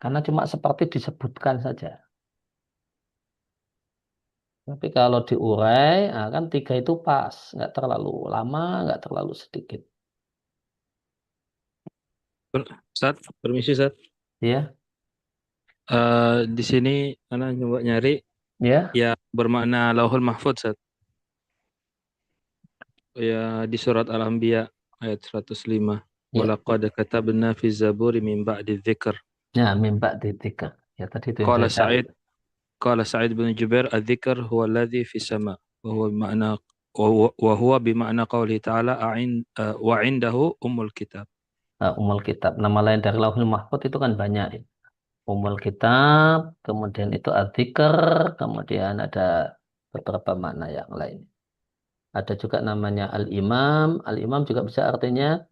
Karena cuma seperti disebutkan saja. Tapi kalau diurai, nah kan 3 itu pas. Nggak terlalu lama, nggak terlalu sedikit. Ustaz, permisi Ustaz. Ya, Di sini Ana coba nyari ya, ya bermakna Lauhul Mahfuz Ustaz. Ya di surat Al-Anbiya ayat 105. ya. Walaqad katabna fi zaburi min ba'di dzikr. Nah, mimba di 3. Ya, tadi itu yang Qala saya cari. Sa'id Qala Sa'id bin Jubair adzikr huwa alladhi fi sama wa huwa bima'na wa huwa bima'na qawli ta'ala wa 'indahu ummul kitab. Nah, Ummul Kitab. Nama lain dari Lauhul Mahfuz itu kan banyak. Ya. Ummul Kitab, kemudian itu Adzikr, kemudian ada beberapa makna yang lain. Ada juga namanya Al-Imam. Al-Imam juga bisa artinya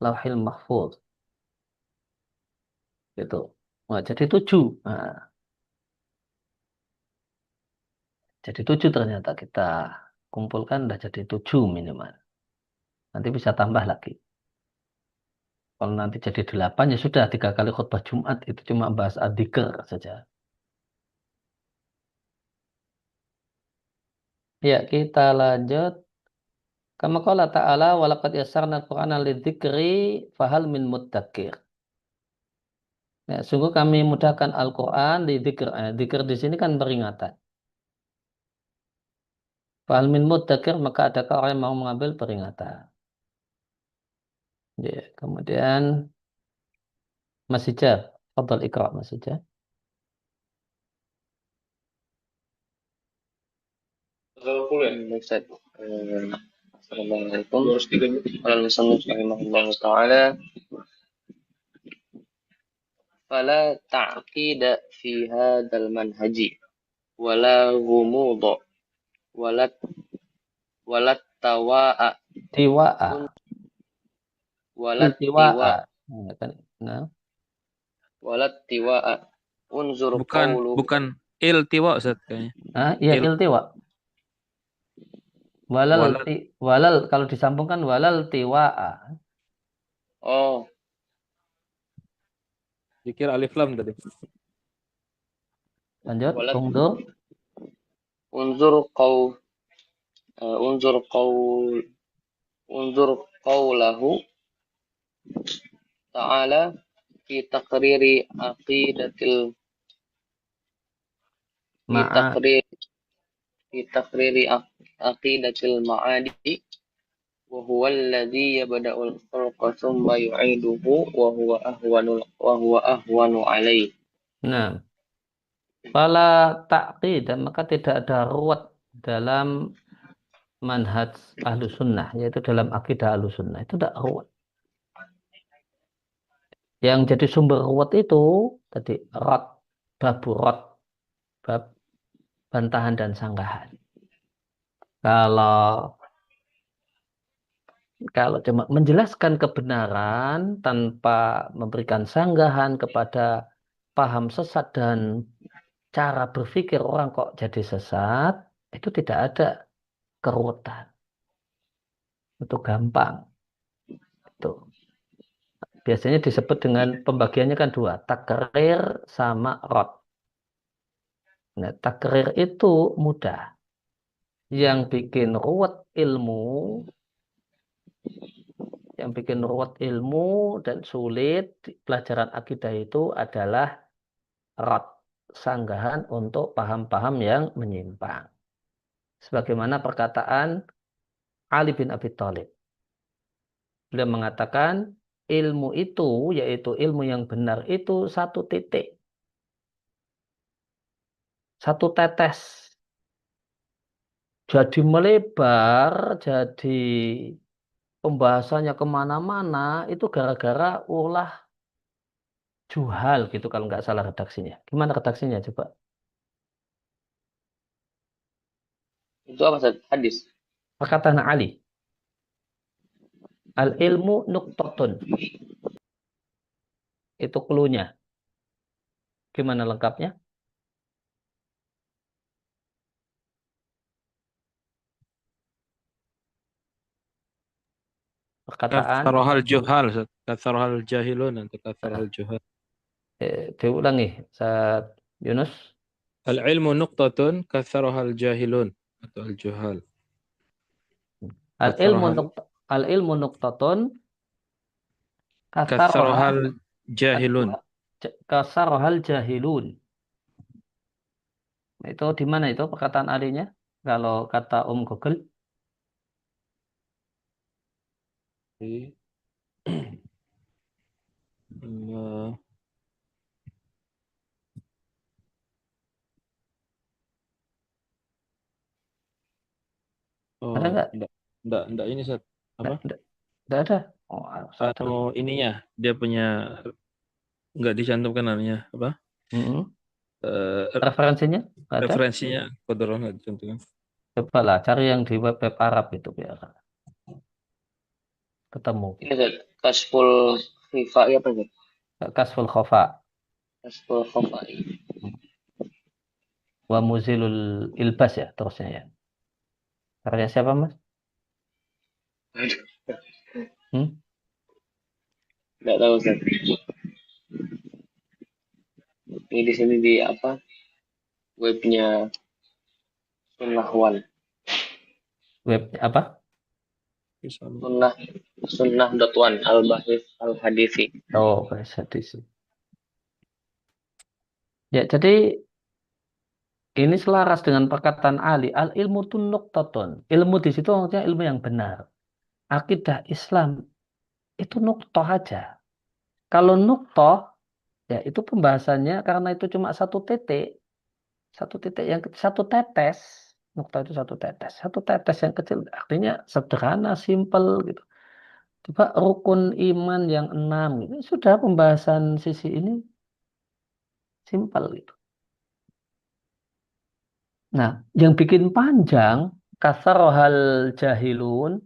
Lauhil Mahfuz. Gitu. Nah, jadi 7. Nah, jadi 7 ternyata kita kumpulkan udah jadi 7 minimal. Nanti bisa tambah lagi. Kalau nanti jadi 8 ya sudah 3 kali khutbah Jumat itu cuma bahas adzikr saja. Ya, kita lanjut. Kama qala ta'ala walaqad yassarna al-Qur'ana lidzikri fahal min muddakir. Ya, sungguh kami mudahkan Al-Qur'an lidzikr. Dzikr di sini kan peringatan. Fahal min muddakir, maka adakah orang yang mau mengambil peringatan. Ya, kemudian Mas Hijab, fadhal Iqra Mas Hijab. Ustaz. Assalamualaikum. Qala al-musannif rahimahullahu ta'ala fala ta'qida fi hadzal manhaji wala ghumuda wala tawa'a Tiwa'a. wala Iltiwa'a. tiwa Nah, wala tiwa'a unzur qawlu Bukan iltiwa Ustaz kayaknya. iya Il- iltiwa. Walal Walal. walal kalau disambungkan walal tiwa'a. oh Dikira alif lam tadi. Lanjut, wala undur. unzur qaw unzur qawl unzur qawlahu ta'ala fi taqriri aqidatil fi Ma'a. taqriri fi taqriri aqidatil ma'adi wa huwa alladhi yabda'ul khalqa thumma yu'iduhu wa huwa ahwanu alaihi. Nah, fala ta'qid, maka tidak ada ruwet dalam manhaj ahlu sunnah, yaitu dalam akidah ahlu sunnah. Itu tidak ruwet. Yang jadi sumber ruwet itu tadi bab bantahan dan sanggahan. Kalau cuma menjelaskan kebenaran tanpa memberikan sanggahan kepada paham sesat dan cara berpikir orang kok jadi sesat, itu tidak ada keruwetan. Itu gampang. Itu. Biasanya disebut dengan pembagiannya kan 2, takrir sama rad. Nah, takrir itu mudah. Yang bikin ruwet ilmu dan sulit di pelajaran akidah itu adalah rad, sanggahan untuk paham-paham yang menyimpang. Sebagaimana perkataan Ali bin Abi Thalib. Beliau mengatakan ilmu itu, yaitu ilmu yang benar itu 1 titik. 1 tetes. Jadi melebar, jadi pembahasannya kemana-mana, itu gara-gara ulah juhal gitu kalau nggak salah redaksinya. Gimana redaksinya coba? Itu apa Ustaz? Hadis. Perkataan Ali. Al-ilmu nuqtatun. Itu cluenya. Gimana lengkapnya? Perkataan Katharohal juhal Ustaz. Katharohal jahilun atau katharohal juhal. diulangi, Ustaz Yunus. Al-ilmu nuqtatun katharohal jahilun atau al-juhal. Al-ilmu nuqtatun Katharohal jahilun. kasarohal jahilun. Itu di mana itu perkataan alinya? Kalau kata Google. Oh, Ada nggak? Enggak ini Ustaz. Apa? Nggak ada. Oh, Ininya dia punya enggak dicantumkan namanya apa? Referensinya? Ada? Referensinya kodron enggak dicantumkan. Coba lah cari yang di web Arab itu biar ketemu. Ini Ustaz. Kasful Khifai apa itu? Kasful Khofa Kasful Khifai. wa Muzilul Ilbas ya terusnya ya. Karya siapa Mas? Aduh, Hmm? nggak tahu Ustaz. Ini di sini di apa? Webnya Sunnahwan. Web apa? Sunnah.wan Al-Bahith Al-Hadithi. Oh, bahasa hadis. Ya, jadi ini selaras dengan perkataan Ali. Al ilmu tu nuqtatun. Ilmu di situ maksudnya ilmu yang benar. Akidah Islam itu nuktoh aja. Kalau nuktoh, ya itu pembahasannya karena itu cuma satu titik yang satu tetes. Nuktoh itu satu tetes yang kecil. Artinya sederhana, simple gitu. Coba rukun iman yang 6 ini sudah pembahasan sisi ini simple gitu. Nah, yang bikin panjang kasarohal jahilun.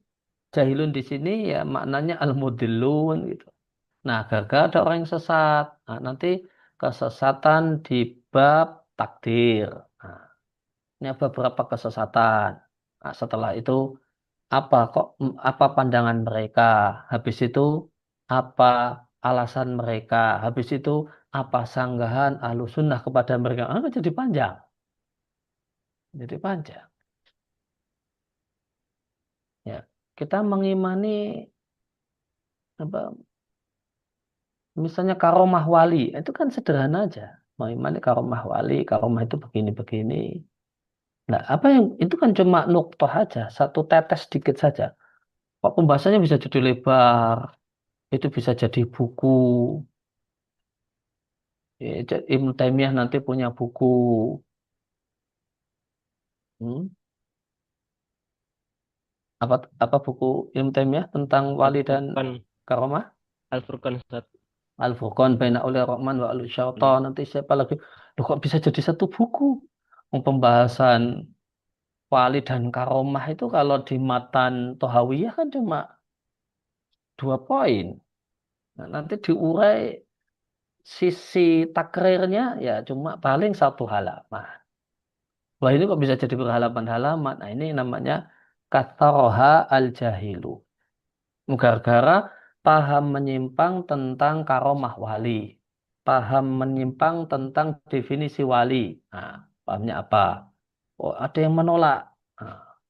Jahilun di sini ya maknanya al-mudillun gitu. Nah, gara-gara ada orang yang sesat. Nah, nanti kesesatan di bab takdir. Nah, ini ada beberapa kesesatan. Nah, setelah itu apa pandangan mereka? Habis itu apa alasan mereka? Habis itu apa sanggahan Ahlussunnah kepada mereka? Ah, jadi panjang. Jadi panjang. Ya, kita mengimani apa misalnya karomah wali, itu kan sederhana aja. Mengimani karomah wali, karomah itu begini-begini. Nah, apa yang itu kan cuma nuktoh aja, satu tetes sedikit saja. Kok pembahasannya bisa jadi lebar, itu bisa jadi buku. Ya, Ibnu Taimiyah nanti punya buku. Hmm? Apa apa buku Ibnu Taimiyah tentang wali dan Al-Furqan. karomah? Al-Furqan Ustaz. Al-Furqan baina auliya Rahman wa auliya Syaitan. Nanti siapa lagi? Loh, kok bisa jadi satu buku? Pembahasan wali dan karomah itu kalau di matan Tohawiyah kan cuma 2 poin. Nah, nanti diurai sisi takrirnya ya cuma paling 1 halaman. Wah ini kok bisa jadi berhalaman-halaman. Nah ini namanya kataroha al-jahilu. Gara-gara paham menyimpang tentang karomah wali. Paham menyimpang tentang definisi wali. Nah, pahamnya apa? Oh, ada yang menolak. Nah,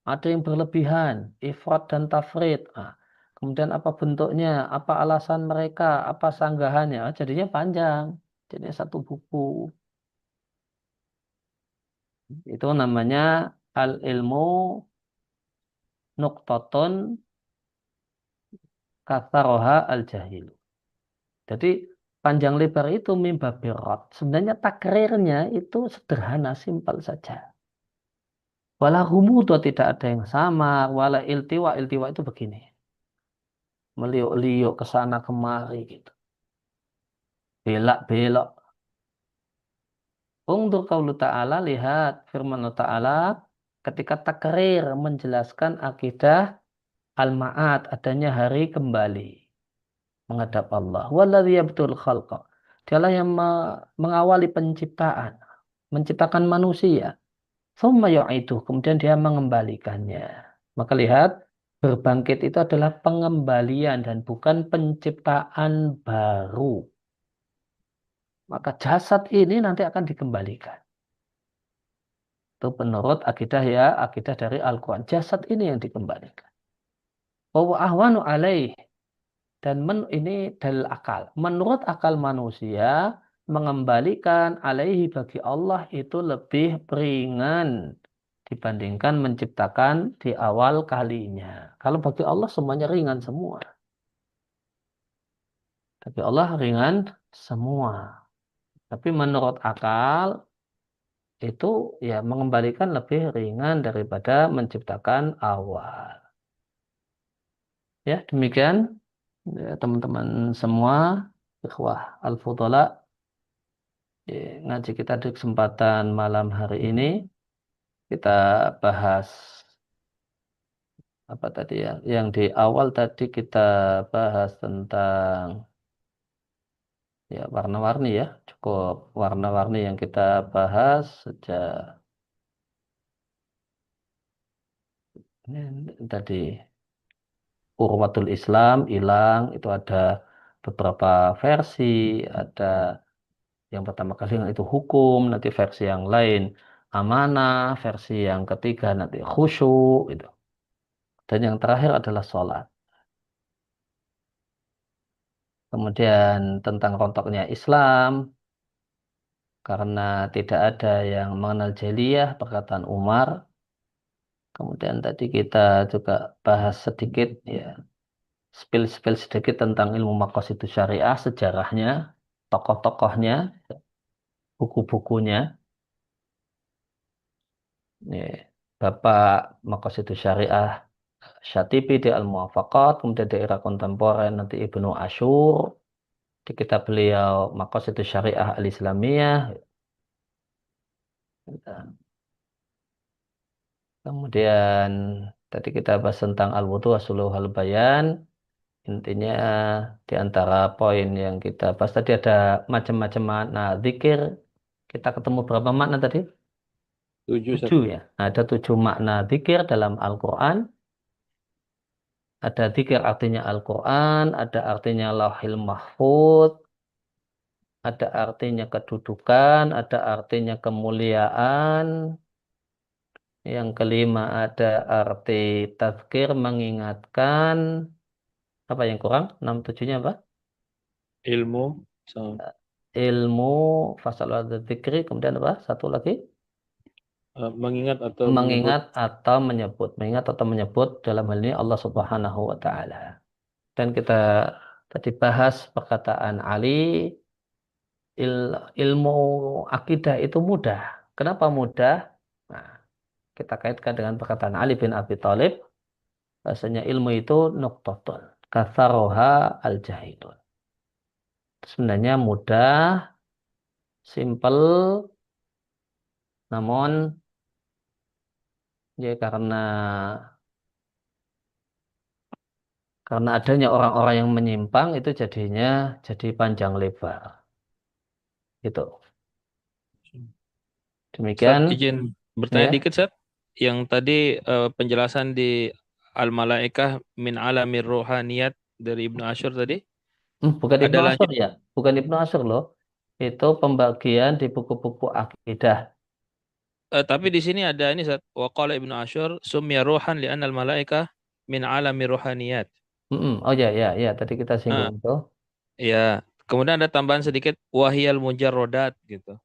ada yang berlebihan, ifrat dan tafrid. Nah, kemudian apa bentuknya, apa alasan mereka, apa sanggahannya. Jadinya panjang. Jadinya satu buku. Itu namanya al-ilmu nuqtatun katharoha al-jahilu. Jadi panjang lebar itu mimba birot. Sebenarnya takrirnya itu sederhana, simpel saja. Wala humudu tidak ada yang sama. Wala iltiwa, iltiwa itu begini. Meliuk-liuk ke sana kemari gitu. Belak-belok. Ungdur qaulu ta'ala, lihat firman Allah Ta'ala ketika takrir menjelaskan akidah al-ma'ad, adanya hari kembali menghadap Allah. Walladzi yabtul khalqa. Dialah yang mengawali penciptaan, menciptakan manusia. Tsumma yu'iduh, kemudian dia mengembalikannya. Maka lihat, berbangkit itu adalah pengembalian dan bukan penciptaan baru. Maka jasad ini nanti akan dikembalikan. Itu menurut akidah ya, akidah dari Al-Quran. Jasad ini yang dikembalikan. Wa ahwanu alaih. Dan ini dalil akal. Menurut akal manusia, mengembalikan alaihi bagi Allah itu lebih ringan dibandingkan menciptakan di awal kalinya. Kalau bagi Allah semuanya ringan semua. Bagi Allah ringan semua. Tapi menurut akal itu ya mengembalikan lebih ringan daripada menciptakan awal. Ya, demikian ya, teman-teman semua, ikhwah al-fudhala, ngaji kita di kesempatan malam hari ini kita bahas apa tadi yang di awal tadi kita bahas tentang ya warna-warni ya, cukup warna-warni yang kita bahas sejak tadi Urwatul Islam hilang itu ada beberapa versi, ada yang pertama kali itu hukum, nanti versi yang lain amanah, versi yang ketiga nanti khusyuk gitu. Dan yang terakhir adalah sholat. Kemudian tentang rontoknya Islam, karena tidak ada yang mengenal jeliyah, perkataan Umar. Kemudian tadi kita juga bahas sedikit, ya, spill sedikit tentang ilmu maqasidus syariah, sejarahnya, tokoh-tokohnya, buku-bukunya. Ya, Bapak Maqasidus Syariah Syatibi di Al-Muwafaqat, kemudian di era kontemporer nanti Ibnu Asyur, di kitab beliau Maqasidus Syariah Al-Islamiyah. Kemudian tadi kita bahas tentang al-wudu asluhul bayan. Intinya di antara poin yang kita bahas tadi ada macam-macam makna zikir. Kita ketemu berapa makna tadi? 7, Ustaz. 7 ya. Ada 7 makna zikir dalam Al-Quran. Ada zikir artinya Al-Quran, ada artinya Lauhil Mahfuz, ada artinya kedudukan, ada artinya kemuliaan. Yang kelima ada arti tazkir, mengingatkan. Apa yang kurang? 6 7-nya apa? Ilmu sama Ilmu, fasal dzikri, kemudian apa? Satu lagi? mengingat atau menyebut. Mengingat atau menyebut. Mengingat atau menyebut dalam hal ini Allah Subhanahu wa taala. Dan kita tadi bahas perkataan Ali, ilmu akidah itu mudah. Kenapa mudah? Nah, kita kaitkan dengan perkataan Ali bin Abi Thalib, bahasanya ilmu itu nuqtatun, katharoha al-jahilun. Sebenarnya mudah, simple, namun ya karena adanya orang-orang yang menyimpang itu jadinya jadi panjang lebar. Gitu. Ustaz, Demikian izin bertanya ya. dikit, Ustaz. Yang tadi penjelasan di Al-Malaikah min alamir ruhaniyat dari Ibnu Asyur tadi. Bukan Ada Ibnu Asyur lanjut. ya, bukan Ibnu Asyur loh. Itu pembagian di buku-buku akidah. Tapi di sini ada ini, Ustaz. Wa qala Ibnu Asyur summiya ruhan li'anna al-malaikah min alamir ruhaniyat. Oh ya ya ya, tadi kita singgung itu. Ya, kemudian ada tambahan sedikit wahiyal mujarrodat gitu.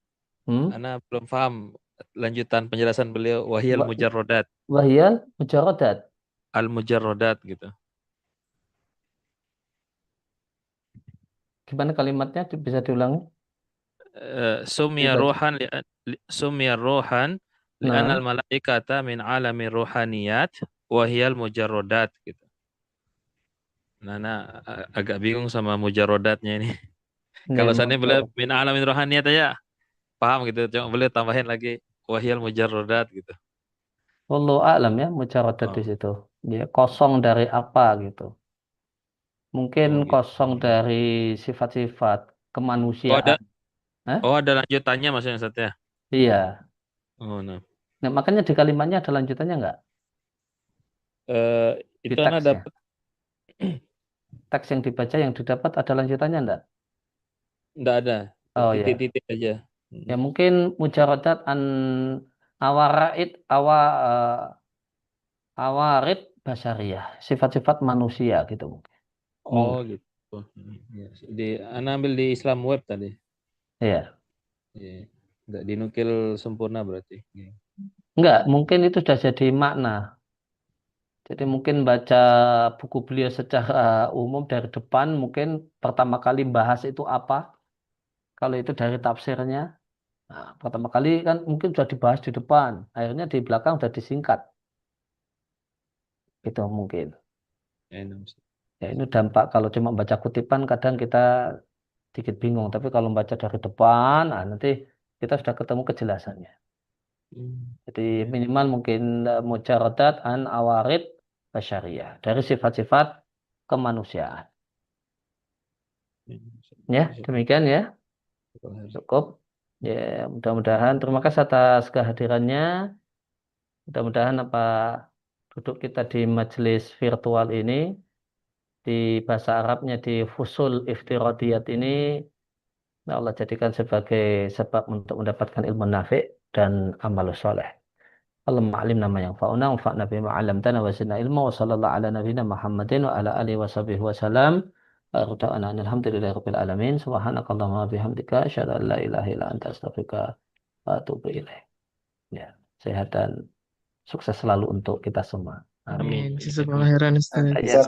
Hmm? Karena belum paham lanjutan penjelasan beliau wahiyal Wa- mujarrodat, Wahyal mujarradat. al mujarrodat gitu. Gimana kalimatnya? Bisa diulangi? Sumya Dibaca. ruhan sumya ruhan li'anna al Nah, malaikata min alami ruhaniyat wahiyal mujarrodat gitu. Nana agak bingung sama mujarrodatnya ini. Kalau seandainya beliau min alamin ruhaniyat aja paham gitu. Cuma beliau tambahin lagi wahiyal mujarrodat gitu. wallahu a'lam ya, mujarradat di Oh, situ. Dia kosong dari apa gitu. Mungkin oh gitu. kosong dari sifat-sifat Oh ada kemanusiaan. Hah? ada lanjutannya maksudnya Ustaz ya. Iya. Oh nah. Nah, makanya di kalimatnya ada lanjutannya nggak? Di Itu anak teksnya. dapat Teks yang dibaca yang didapat ada lanjutannya enggak? enggak ada. Oh ya. Titik-titik aja. Ya mungkin mujarodat an awarait awarid basyariyah, sifat-sifat manusia gitu mungkin. Oh Mungkin. gitu. Ya. Anak ambil di Islam Web tadi. Ya. Iya. Enggak dinukil sempurna berarti. Iya. Enggak, mungkin itu sudah jadi makna. Jadi mungkin baca buku beliau secara umum dari depan, mungkin pertama kali bahas itu apa. Kalau itu dari tafsirnya, nah, pertama kali kan mungkin sudah dibahas di depan. Akhirnya di belakang sudah disingkat. Itu mungkin. Enak. Ya ini dampak kalau cuma baca kutipan kadang kita sedikit bingung. Tapi kalau baca dari depan, nah, nanti kita sudah ketemu kejelasannya. Jadi minimal mungkin mujarradat an awarid basyariyah, dari sifat-sifat kemanusiaan. Ya, demikian ya. Cukup. Ya, mudah-mudahan terima kasih atas kehadirannya. Mudah-mudahan duduk kita di majelis virtual ini, di bahasa Arabnya di fusul iftiradiyat ini, Allah jadikan sebagai sebab untuk mendapatkan ilmu nafi' dan amal soleh. Allahumma alimna ma yanfa'una wanfa'na bima 'allamtana wa zidna ilma wa sallallahu ala nabiyyina Muhammadin wa ala alihi wa sahbihi wa salam. Arda'ana alhamdulillahi rabbil alamin. Subhanakallahumma wa bihamdika asyhadu an la ilaha illa anta astaghfiruka wa atubu ilaik. Ya, sehat dan sukses selalu untuk kita semua. Amin. Amin. Jazakallah khairan Ustaz. Ya.